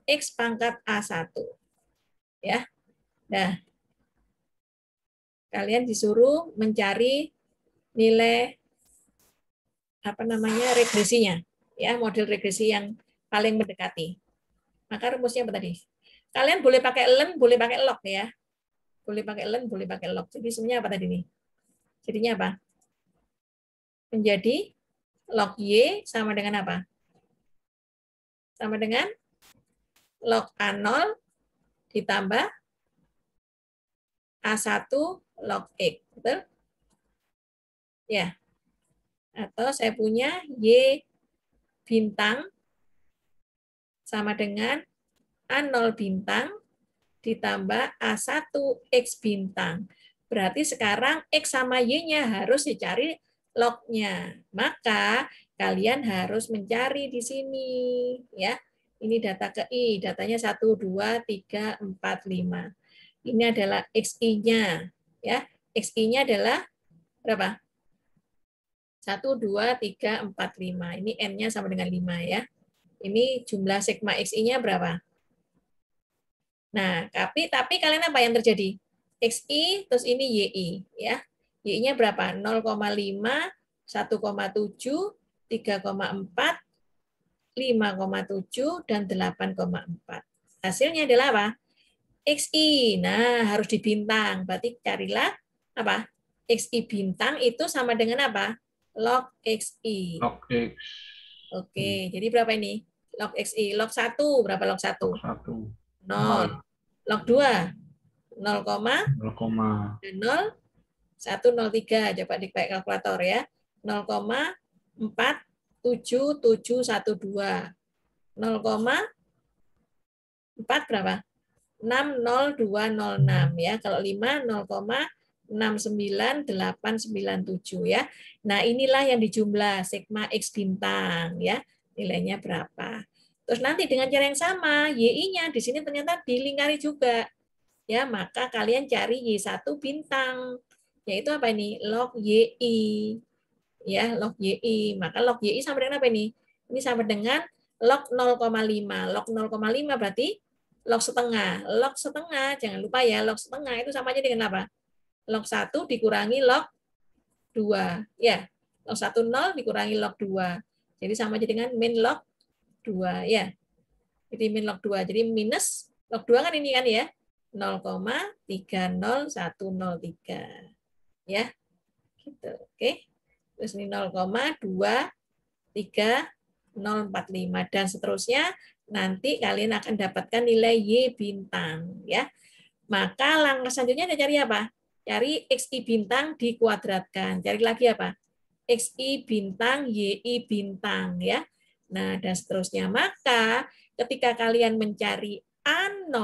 X pangkat A1. Ya. Nah, kalian disuruh mencari nilai regresinya. Ya, model regresi yang paling mendekati. Maka rumusnya apa tadi? Kalian boleh pakai len, boleh pakai log ya. Boleh pakai len, boleh pakai log. Jadi sebenarnya apa tadi nih? Jadinya apa? Menjadi log Y sama dengan apa? Sama dengan log A0 ditambah A1 log X. Betul? Ya. Atau saya punya Y bintang sama dengan A0 bintang ditambah A1 X bintang. Berarti sekarang X sama Y-nya harus dicari log-nya. Maka kalian harus mencari di sini. Ya. Ini data ke I. Datanya 1, 2, 3, 4, 5. Ini adalah XI-nya. Ya. XI-nya adalah berapa? 1, 2, 3, 4, 5. Ini N-nya sama dengan 5 ya. Ini jumlah sigma XI-nya berapa? Nah, tapi kalian apa yang terjadi? XI terus ini YI ya. Y-nya berapa? 0,5, 1,7, 3,4, 5,7 dan 8,4. Hasilnya adalah apa? XI. Nah, harus dibintang. Berarti carilah apa? XI bintang itu sama dengan apa? Log XI. Log X. Oke, jadi berapa ini? Log XI. Log 1, berapa log 1? Log 1. 0. Log 2, 0, 103. Coba dipakai kalkulator ya. 0,47712. 0,4 berapa? 60206 ya. Kalau 5 0,69897 ya. Nah, inilah yang dijumlah sigma X bintang ya. Nilainya berapa? Terus nanti dengan cara yang sama, YI-nya di sini ternyata dilingkari juga. Ya, maka kalian cari Y1 bintang. Yaitu apa ini? Log YI. Ya, log YI. Maka log YI sama dengan apa ini? Ini sama dengan log 0,5. Log 0,5 berarti log setengah. Log setengah, jangan lupa ya, log setengah itu sama aja dengan apa? Log 1 dikurangi log 2. Ya, log 1 0 dikurangi log 2. Jadi sama aja dengan min log 2 ya. Jadi min log 2. Jadi minus log 2 kan ini kan ya. 0,30103. Ya. Gitu. Oke. Terus ini 0,23045 dan seterusnya. Nanti kalian akan dapatkan nilai Y bintang ya. Maka langkah selanjutnya ada cari apa? Cari XI bintang dikuadratkan. Cari lagi apa? XI bintang, YI bintang ya. Nah, dan seterusnya. Maka ketika kalian mencari A0,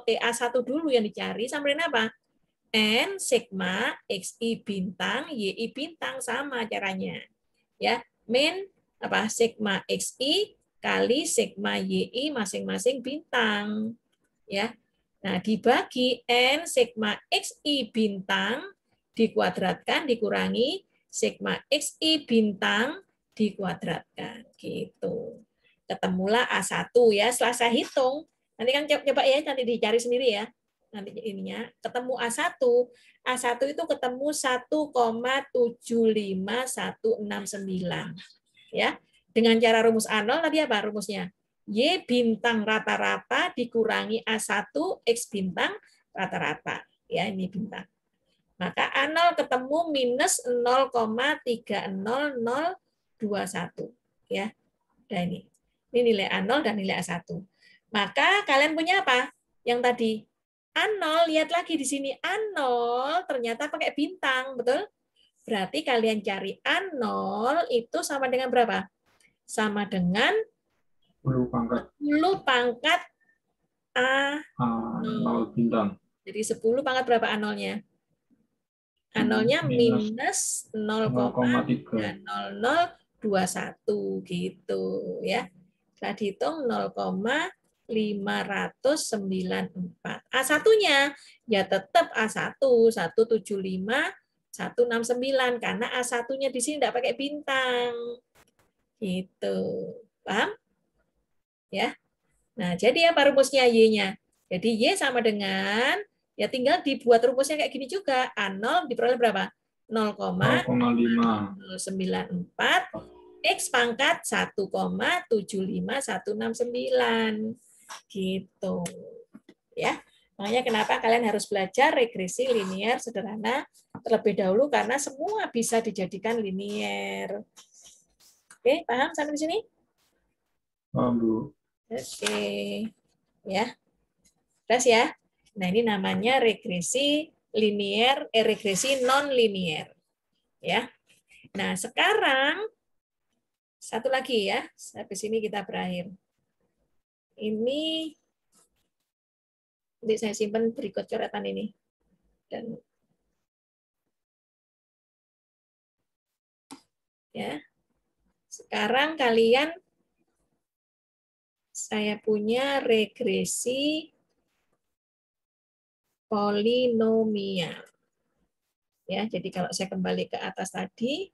A1 dulu yang dicari, sama dengan apa? N sigma XI bintang, YI bintang, sama caranya. Ya, min apa? Sigma XI kali sigma YI masing-masing bintang. Ya. Nah, dibagi N sigma XI bintang dikuadratkan dikurangi sigma XI bintang dikuadratkan. Gitu. Ketemulah A1 ya. Setelah saya hitung, nanti kan coba ya, nanti dicari sendiri ya. Nanti ininya ketemu A1. A1 itu ketemu 1,75169. Ya. Dengan cara rumus A0 tadi apa rumusnya? Y bintang rata-rata dikurangi A1 X bintang rata-rata. Ya, ini bintang. Maka A0 ketemu minus 0,30021. Ya. Dan ini nilai A0 dan nilai A1. Maka kalian punya apa? Yang tadi A0, lihat lagi di sini A0 ternyata pakai bintang, betul? Berarti kalian cari A0 itu sama dengan berapa? Sama dengan 10 pangkat 10 pangkat A0. 0 bintang. Jadi 10 pangkat berapa A0-nya? A0-nya minus 0,30021 gitu ya. Setelah dihitung 0,594. A1-nya ya tetap A1 175.169 karena A1-nya di sini tidak pakai bintang. Gitu. Paham? Ya. Nah, jadi apa rumusnya Y-nya? Jadi Y sama dengan, ya tinggal dibuat rumusnya kayak gini juga. A0 diperoleh berapa? 0,094 X pangkat 1,75169. Gitu. Ya. Makanya kenapa kalian harus belajar regresi linear sederhana terlebih dahulu karena semua bisa dijadikan linear. Oke, paham sampai di sini? Paham, Bu. Oke. Ya. Terus ya. Nah, ini namanya regresi linear, regresi non linear. Ya. Nah, sekarang satu lagi ya. Sampai sini kita berakhir. Ini nanti saya simpan berikut coretan ini. Dan ya. Sekarang kalian saya punya regresi polinomial. Ya, jadi kalau saya kembali ke atas tadi,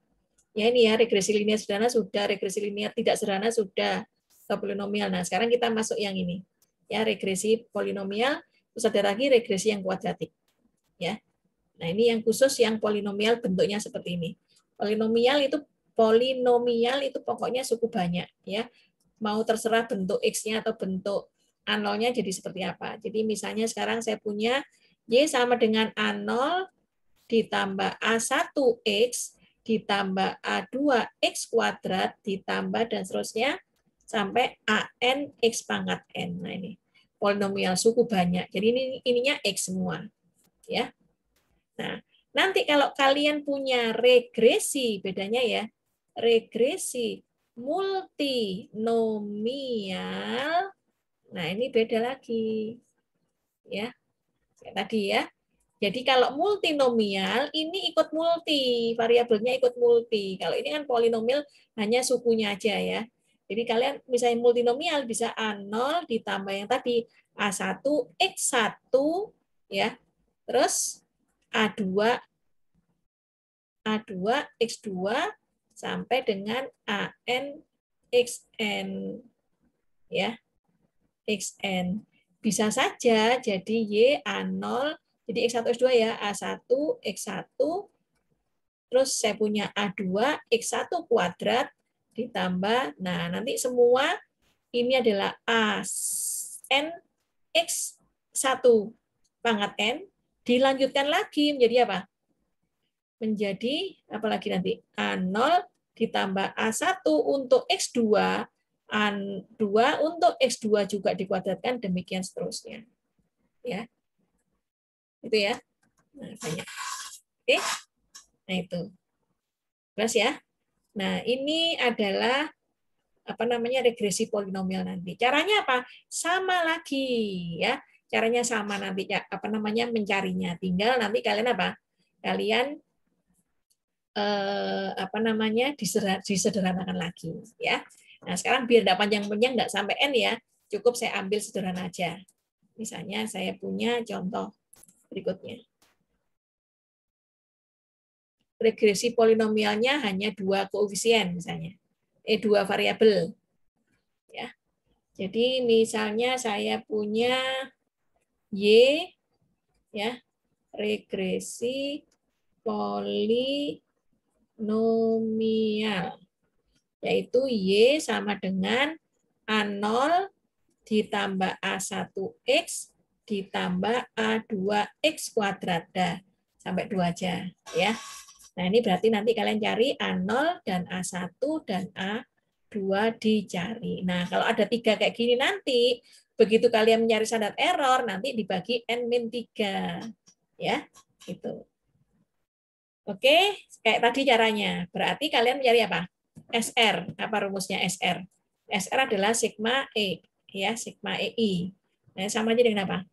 ya ini ya regresi linear sederhana sudah, regresi linear tidak sederhana sudah, ke polinomial. Nah, sekarang kita masuk yang ini. Ya, regresi polinomial, terus ada lagi regresi yang kuadratik. Ya. Nah, ini yang khusus yang polinomial bentuknya seperti ini. Polinomial itu pokoknya suku banyak ya. Mau terserah bentuk X-nya atau bentuk A0-nya jadi seperti apa. Jadi misalnya sekarang saya punya Y sama dengan A0 ditambah A1X ditambah A2X kuadrat ditambah dan seterusnya sampai AN X pangkat N. Nah ini polinomial suku banyak. Jadi ininya X semua. Ya. Nah, nanti kalau kalian punya regresi, bedanya ya, regresi multinomial, nah ini beda lagi. Ya, kayak tadi ya. Jadi kalau multinomial, ini ikut multi, variabelnya ikut multi. Kalau ini kan polinomial, hanya sukunya aja ya. Jadi kalian misalnya multinomial bisa A0 ditambah yang tadi A1, X1, ya, terus A2, X2, sampai dengan AN, XN. Ya, XN. Bisa saja jadi Y, A0, jadi X1, X2 ya, A1, X1, terus saya punya A2, X1 kuadrat, ditambah, nah nanti semua ini adalah N X1 pangkat N, dilanjutkan lagi menjadi apa? Menjadi apa lagi nanti? A0 ditambah A1 untuk X2, A2 untuk X2 juga dikuadratkan, demikian seterusnya. Ya. Itu ya. Nah, banyak. Oke. Nah, itu. Jelas ya? Nah, ini adalah apa namanya regresi polinomial nanti. Caranya apa? Sama lagi ya. Caranya sama nanti apa namanya mencarinya. Tinggal nanti kalian apa? Kalian apa namanya disederhanakan lagi ya. Nah, sekarang biar tidak panjang-panjang, nggak sampai N ya. Cukup saya ambil sederhana aja. Misalnya saya punya contoh berikutnya. Regresi polinomialnya hanya 2 koefisien misalnya. 2 variabel. Ya. Jadi misalnya saya punya Y ya, regresi polinomial, yaitu Y sama dengan A0 ditambah A1X ditambah A2X kuadrat. Dah, sampai 2 aja ya. Nah, ini berarti nanti kalian cari A0 dan A1 dan A2 dicari. Nah, kalau ada 3 kayak gini nanti, begitu kalian mencari standar error, nanti dibagi N-3. Ya, gitu. Oke, kayak tadi caranya. Berarti kalian mencari apa? SR. Apa rumusnya SR? SR adalah sigma E, ya, sigma EI. Nah, sama aja dengan apa?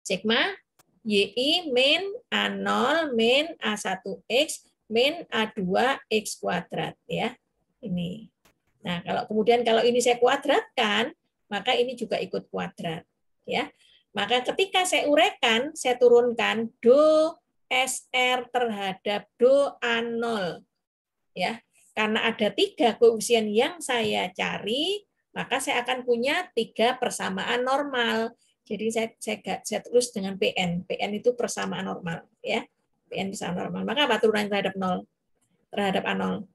Sigma YI min A0 min A1X min A2X kuadrat ya. Ini. Nah, kemudian kalau ini saya kuadratkan, maka ini juga ikut kuadrat ya. Maka ketika saya uraikan, saya turunkan do SR terhadap do A0 ya. Karena ada 3 koefisien yang saya cari, maka saya akan punya 3 persamaan normal. Jadi saya tulis dengan PN. PN itu persamaan normal ya. PN persamaan normal. Maka apa turunan terhadap 0? Terhadap A0.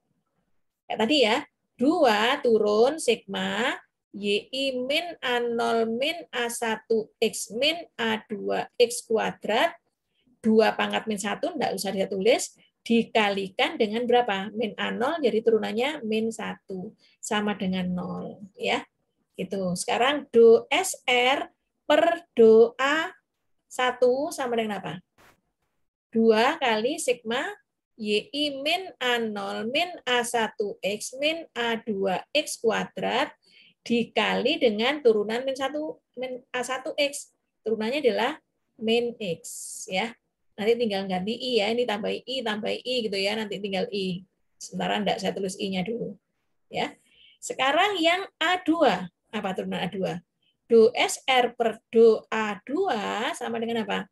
Kayak tadi ya. 2 turun sigma YI min A0 min A1X min A2X kuadrat. 2 pangkat min 1, enggak usah dia tulis. Dikalikan dengan berapa? Min A0, jadi turunannya min 1. Sama dengan 0. Ya. Gitu. Sekarang do SR per do A1 sama dengan apa? 2 kali sigma YI min A0 min A1X min A2X kuadrat dikali dengan turunan min 1 min A1X. Turunannya adalah min X ya. Nanti tinggal ganti I ya, ini tambah I gitu ya, nanti tinggal I. Sementara enggak saya tulis I-nya dulu. Ya. Sekarang yang A2, apa turunan A2? Do SR per do A2 sama dengan apa?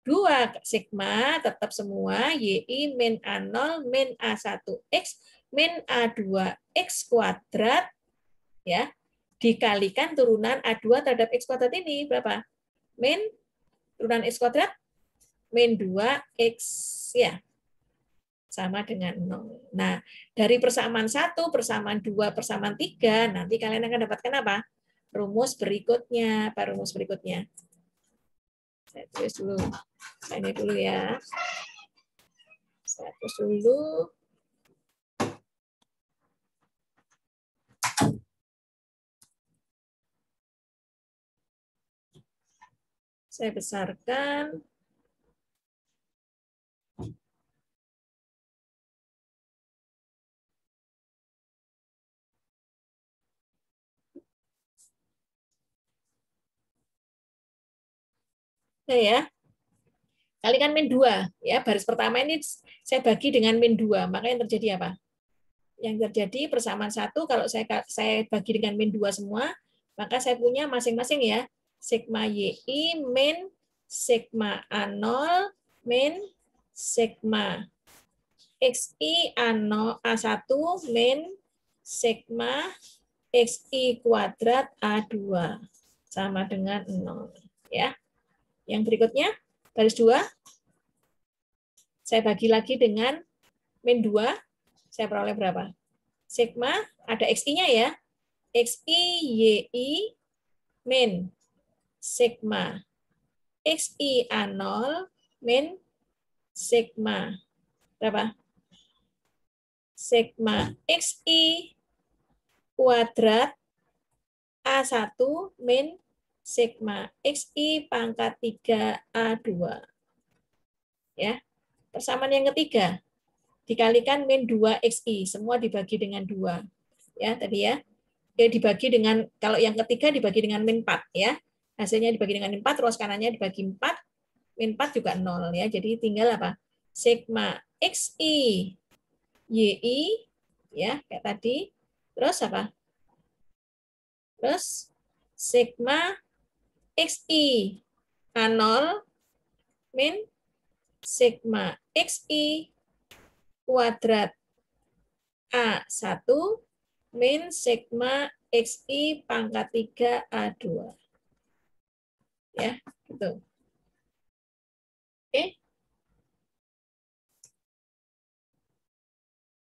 2 sigma tetap semua YI min A0 min A1X min A2X kuadrat ya dikalikan turunan A2 terhadap X kuadrat ini berapa? Min turunan X kuadrat min 2X ya. Sama dengan 0. Nah, dari persamaan 1, persamaan 2, persamaan 3, nanti kalian akan dapatkan apa? Rumus berikutnya. Apa rumus berikutnya? Saya tulis dulu. Ini dulu ya. Saya tulis dulu. Saya besarkan. Nah ya, kalikan min 2 ya, baris pertama ini saya bagi dengan min 2, maka yang terjadi apa? Yang terjadi persamaan 1 kalau saya bagi dengan min 2 semua, maka saya punya masing-masing ya, sigma YI min sigma A0 min sigma XI A0 A1 min sigma XI kuadrat A2 sama dengan 0 ya. Yang berikutnya, baris 2, saya bagi lagi dengan min 2, saya peroleh berapa? Sigma, ada XI-nya ya, XI YI min sigma XI A0 min sigma berapa? Sigma XI kuadrat A1 min sigma XI pangkat 3 A2. Ya. Persamaan yang ketiga dikalikan min 2 XI, semua dibagi dengan 2. Ya, tadi ya. Ya dibagi dengan, kalau yang ketiga dibagi dengan min 4 ya. Hasilnya dibagi dengan min 4, ruas kanannya dibagi 4, min 4 juga 0 ya. Jadi tinggal apa? Sigma XI YI ya, kayak tadi. Terus apa? Terus sigma XI A0 min sigma XI kuadrat A1 min sigma XI pangkat 3 A2. Ya, gitu. Oke.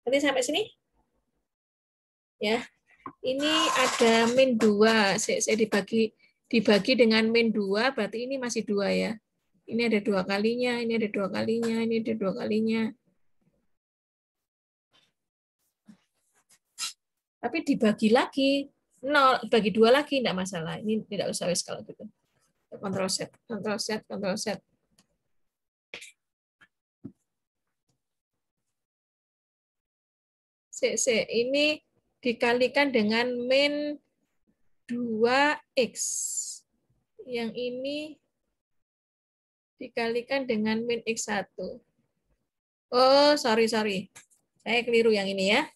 Nanti sampai sini? Ya. Ini ada min 2. Saya dibagi dengan min 2, berarti ini masih 2 ya. Ini ada 2 kalinya, ini ada 2 kalinya, ini ada 2 kalinya. Tapi dibagi lagi 0, bagi 2 lagi enggak masalah. Ini tidak usah wis kalau gitu. Ctrl Z, Ctrl Z, Ctrl Z. Ini dikalikan dengan min 2x. Yang ini dikalikan dengan min x1. Oh, sorry. Saya keliru yang ini ya.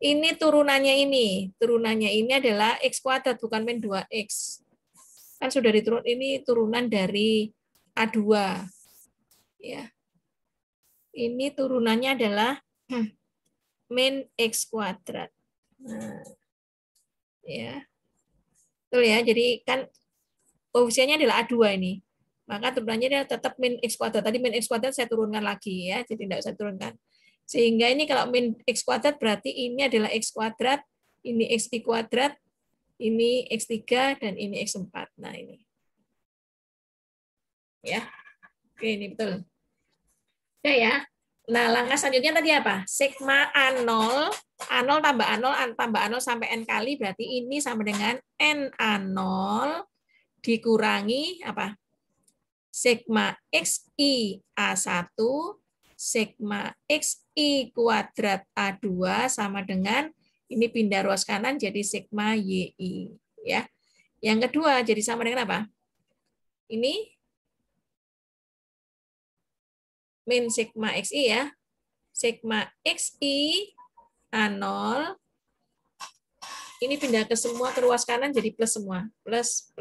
Ini turunannya ini. Turunannya ini adalah x kuadrat, bukan min 2x. Kan sudah diturun, ini turunan dari A2. Ya. Ini turunannya adalah min x kuadrat. Nah, ya. Betul ya, jadi kan koefisiennya adalah A2 ini. Maka turunannya dia tetap min x kuadrat. Tadi min x kuadrat saya turunkan lagi ya, jadi tidak saya turunkan. Sehingga ini kalau min x kuadrat berarti ini adalah x kuadrat, ini xi kuadrat, ini x3 dan ini x4. Nah, ini. Ya. Oke, ini betul. Oke ya. Nah, langkah selanjutnya tadi apa? Sigma A0, A0 tambah A0 sampai N kali, berarti ini sama dengan N A0 dikurangi apa? Sigma XI A1, sigma XI kuadrat A2 sama dengan, ini pindah ruas kanan jadi sigma YI. Ya. Yang kedua jadi sama dengan apa? Ini min sigma XI ya. Sigma XI A0 ini pindah ke semua ke ruas kanan jadi plus semua. Plus.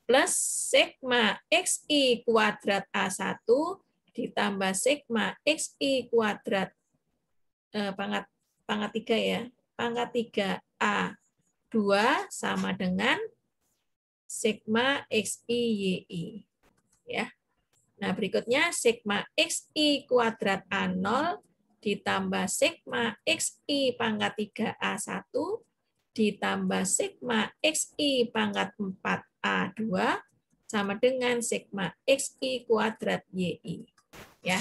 Plus sigma XI kuadrat A1 ditambah sigma XI kuadrat pangkat 3 ya. Pangkat 3 A2 sama dengan sigma XI YI. Ya. Nah, berikutnya sigma XI kuadrat A0 ditambah sigma XI pangkat 3 A1 ditambah sigma XI pangkat 4 A2 sama dengan sigma XI kuadrat YI. Ya.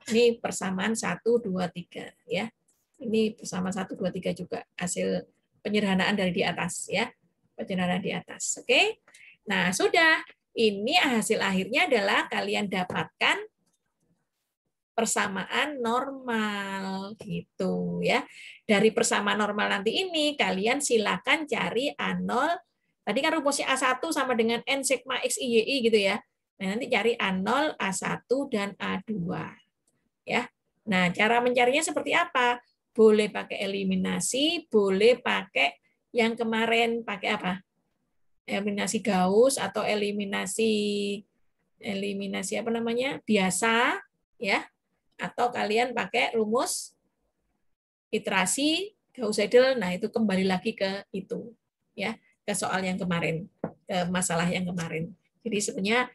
Ini persamaan 1, 2, 3. Ya. Ini persamaan 1, 2, 3 juga. Hasil penyederhanaan dari di atas. Ya. Penyederhanaan di atas. Oke. Nah, sudah. Ini hasil akhirnya adalah kalian dapatkan persamaan normal gitu ya. Dari persamaan normal nanti ini kalian silakan cari A0. Tadi kan rumusnya A1 sama dengan N sigma XI YI gitu ya. Nah, nanti cari A0, A1 dan A2 ya. Nah, cara mencarinya seperti apa? Boleh pakai eliminasi, boleh pakai yang kemarin pakai apa? Eliminasi Gauss atau eliminasi apa namanya? Biasa ya. Atau kalian pakai rumus iterasi Gauss-Seidel. Nah, itu kembali lagi ke itu ya, ke soal yang kemarin, ke masalah yang kemarin. Jadi sebenarnya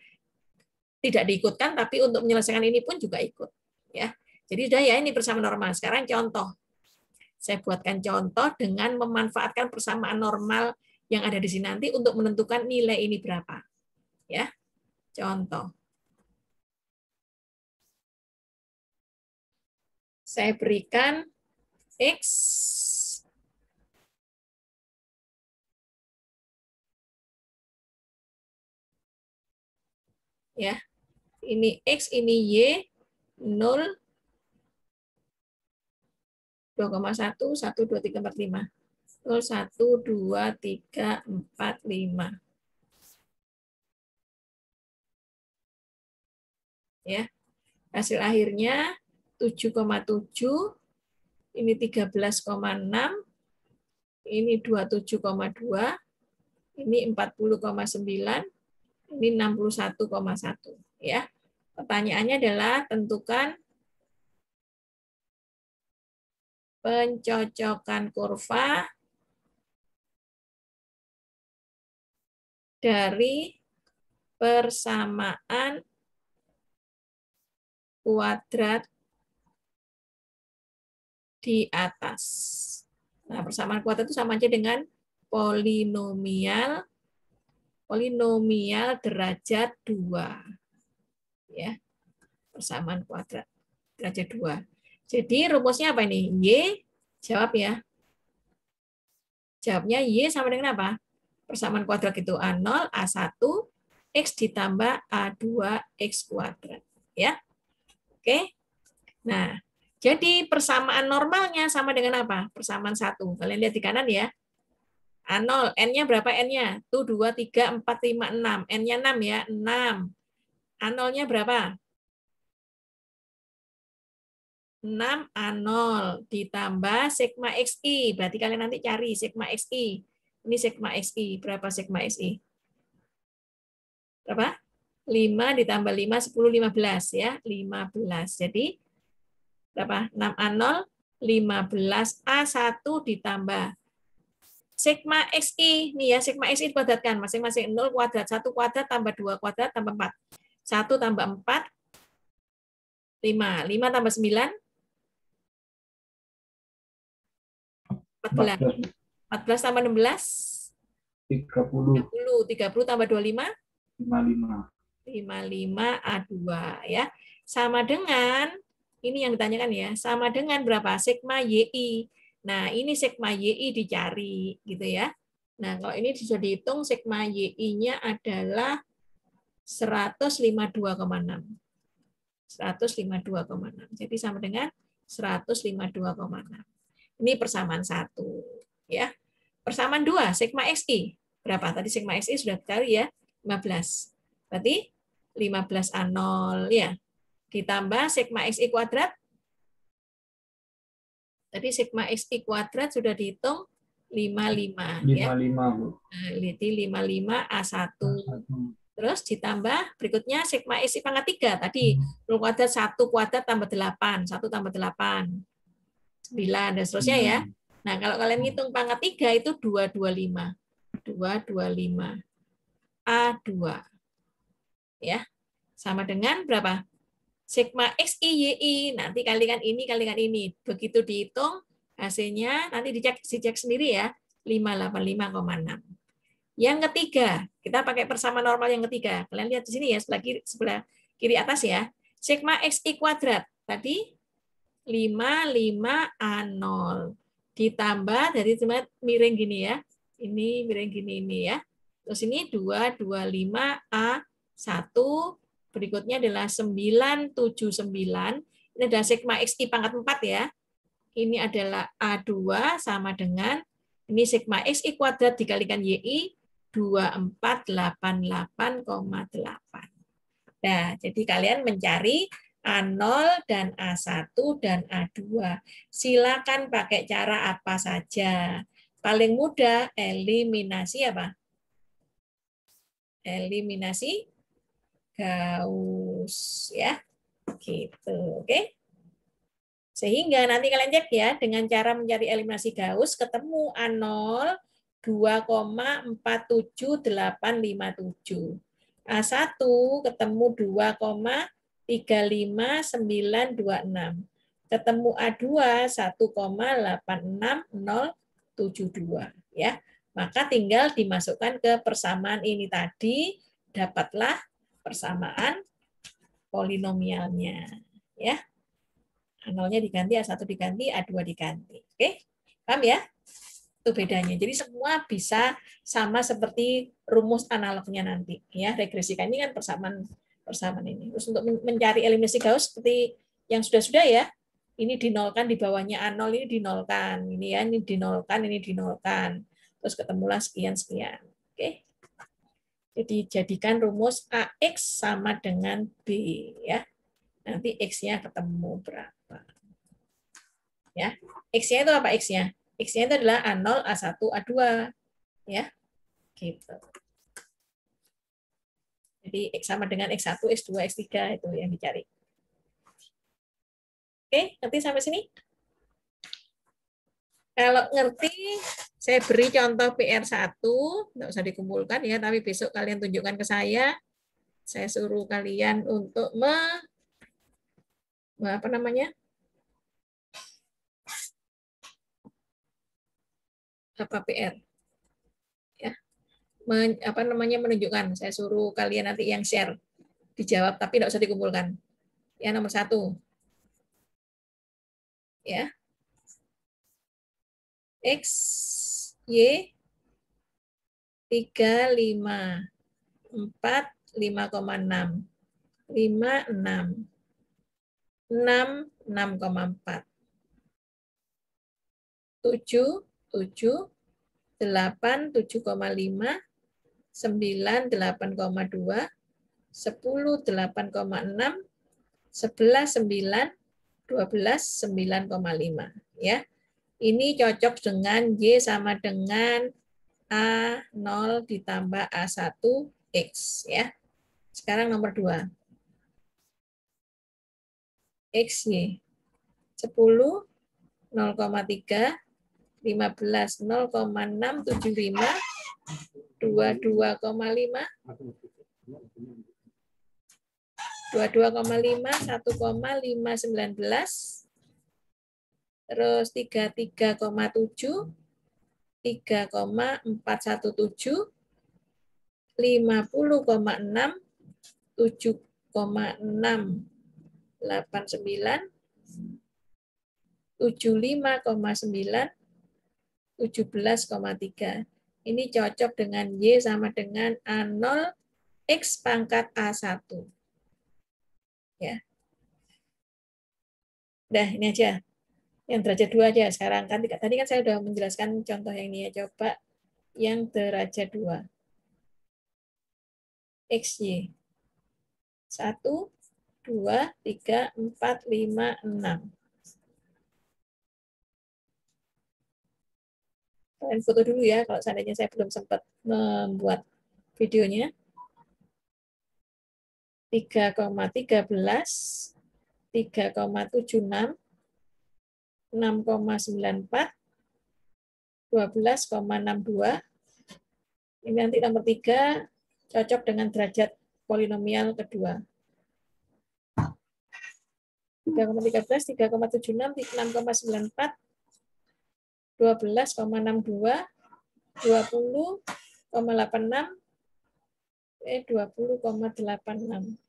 tidak diikutkan, tapi untuk menyelesaikan ini pun juga ikut ya. Jadi sudah ya, ini persamaan normal. Sekarang contoh Saya buatkan contoh dengan memanfaatkan persamaan normal yang ada di sini nanti untuk menentukan nilai ini berapa. Ya, contoh. Saya berikan X ya. Ini X, ini Y, 0, 2,1, 1, 2, 3, 4, 5. 0, 1, 2, 3, 4, 5. Ya. Hasil akhirnya 7,7, ini 13,6, ini 27,2, ini 40,9, ini 61,1. Ya. Pertanyaannya adalah tentukan pencocokan kurva dari persamaan kuadrat di atas. Nah, persamaan kuadrat itu sama aja dengan polinomial derajat 2. Ya. Persamaan kuadrat derajat 2. Jadi rumusnya apa ini? Y, jawab ya. Jawabnya Y sama dengan apa? Persamaan kuadrat itu A0, A1, X ditambah A2, X kuadrat. Ya. Oke. Nah, jadi persamaan normalnya sama dengan apa? Persamaan 1. Kalian lihat di kanan ya. A0, N-nya berapa N-nya? Tuh 2, 3, 4, 5, 6. N-nya 6 ya, 6. A0-nya berapa? 6 A0 ditambah sigma XI. Berarti kalian nanti cari sigma XI. Ini sigma XI. Berapa sigma XI? Berapa? 5 ditambah 5, 10, 15 ya. 15. Jadi berapa? 6 A0, 15 A1 ditambah sigma XI. Nih ya, sigma XI kuadratkan. Masing-masing 0 kuadrat, 1 kuadrat tambah 2 kuadrat tambah 4. 1 tambah 4, 5. 5 tambah 9, 14. 14 tambah 16, 30. 30 tambah 25, 55. 55 A2 ya. Sama dengan ini yang ditanyakan ya, sama dengan berapa? Sigma YI. Nah, ini sigma YI dicari gitu ya. Nah, kalau ini sudah dihitung sigma YI-nya adalah 152,6. 152,6. Jadi sama dengan 152,6. Ini persamaan 1 ya. Persamaan 2 sigma XI. Berapa? Tadi sigma XI sudah dicari ya, 15. Berarti 15 A0 ya. Ditambah sigma XI kuadrat. Tadi sigma XI kuadrat sudah dihitung 55 ya. 55, Bu. Nah, jadi 55 A1. Terus ditambah berikutnya sigma XI pangkat 3. Tadi 0 kuadrat 1 kuadrat tambah 8, 1 tambah 8. 9 dan seterusnya ya. Nah, kalau kalian ngitung pangkat 3 itu 225. 225 A2. Ya. Sama dengan berapa? Sigma XI YI. Nanti kalikan ini. Begitu dihitung hasilnya nanti dicek sendiri ya. 585,6. Yang ketiga, kita pakai persamaan normal yang ketiga. Kalian lihat di sini ya, sebelah kiri atas ya. Sigma XI kuadrat. Tadi 55 A0 ditambah dari miring gini ya. Ini miring gini ini ya. Terus ini 225 A1, berikutnya adalah 979. Ini adalah sigma XI pangkat 4 ya. Ini adalah A2 sama dengan ini sigma XI kuadrat dikalikan YI 2488,8. Nah, jadi kalian mencari A0 dan A1 dan A2. Silakan pakai cara apa saja. Paling mudah eliminasi apa? Eliminasi Gauss ya. Gitu, oke? Sehingga nanti kalian cek ya dengan cara mencari eliminasi Gauss ketemu A0 2,47857. A1 ketemu 2,35926. ketemu A2 1,86072 ya. Maka tinggal dimasukkan ke persamaan ini tadi, dapatlah persamaan polinomialnya ya. A0-nya diganti, A1 diganti, A2 diganti. Oke? Paham ya? Itu bedanya. Jadi semua bisa sama seperti rumus analognya nanti ya. Regresikan ini kan persamaan ini. Terus untuk mencari eliminasi Gauss seperti yang sudah-sudah ya. Ini dinolkan di bawahnya A0, ini dinolkan. Ini ya, ini dinolkan, ini dinolkan. Terus ketemulah sekian-sekian. Oke. Jadi jadikan rumus AX sama dengan B ya. Nanti X-nya ketemu berapa. Ya. X-nya itu apa X-nya? X-nya itu adalah A0, A1, A2 ya. Gitu. Jadi X sama dengan X1, X2, X3 itu yang dicari. Oke, ngerti sampai sini? Kalau ngerti, saya beri contoh PR1, nggak usah dikumpulkan ya, tapi besok kalian tunjukkan ke saya. Saya suruh kalian untuk apa namanya? Apa PR? Ya. Apa namanya menunjukkan. Saya suruh kalian nanti yang share, dijawab tapi nggak usah dikumpulkan. Ya, nomor 1. Ya. X, Y, 3, 5, 4, 5,6, 5, 6, 6, 6,4, 7, 7, 8, 7,5, 9, 8,2, 10, 8,6, 11, 9, 12, 9,5. Ya. Ini cocok dengan Y sama dengan A0 ditambah A1X. Ya. Sekarang nomor 2. XY. 10, 0,3, 15, 0,675, 22,5, 22,5, 1,519, terus 33,7, 3,417, 50,6, 7,689, 75,9, 17,3. Ini cocok dengan Y sama dengan A0 X pangkat A1. Ya. Udah, ini aja. Yang derajat 2 aja sekarang. Tadi kan saya sudah menjelaskan contoh yang ini ya. Coba yang derajat 2. XY. 1, 2, 3, 4, 5, 6. Kalian foto dulu ya, kalau seandainya saya belum sempat membuat videonya. 3,13, 3,76, 6,94, 12,62. Ini nanti nomor 3 cocok dengan derajat polinomial kedua. 3,13, 3,76, 6,94, 12,62, 20,86, 20,86.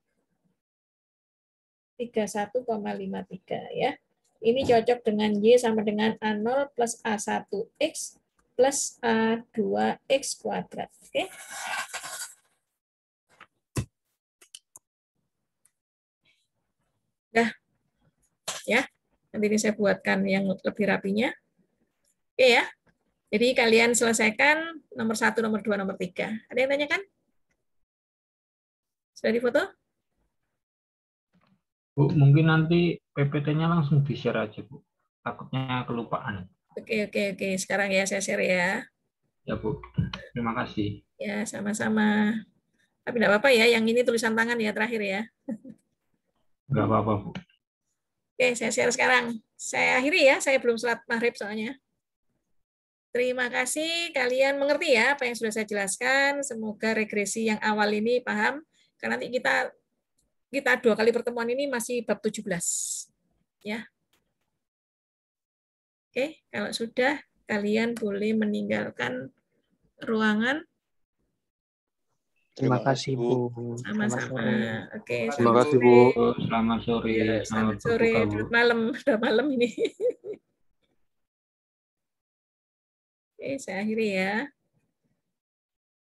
31,53 ya. Ini cocok dengan Y sama dengan A0 plus A1X plus A2X kuadrat. Oke. Dah. Ya. Nanti ini saya buatkan yang lebih rapinya. Oke ya. Jadi kalian selesaikan nomor 1, nomor 2, nomor 3. Ada yang tanyakan? Sudah difoto? Bu, mungkin nanti PPT-nya langsung di-share aja, Bu. Takutnya kelupaan. Oke. Sekarang ya saya share ya. Ya, Bu. Terima kasih. Ya, sama-sama. Tapi enggak apa-apa ya, yang ini tulisan tangan ya terakhir ya. Enggak apa-apa, Bu. Oke, saya share sekarang. Saya akhiri ya, saya belum sholat maghrib soalnya. Terima kasih, kalian mengerti ya apa yang sudah saya jelaskan. Semoga regresi yang awal ini paham. Karena nanti kita 2 kali pertemuan ini masih bab 17. Ya. Oke, kalau sudah, kalian boleh meninggalkan ruangan. Terima kasih, Bu. Selamat Sama-sama. sore. Oke, Terima selamat kasih, sore. Bu. Selamat sore, Ya, selamat selamat sore, berbuka, Bu. selamat malam. Udah malam ini. Oke, saya akhiri ya.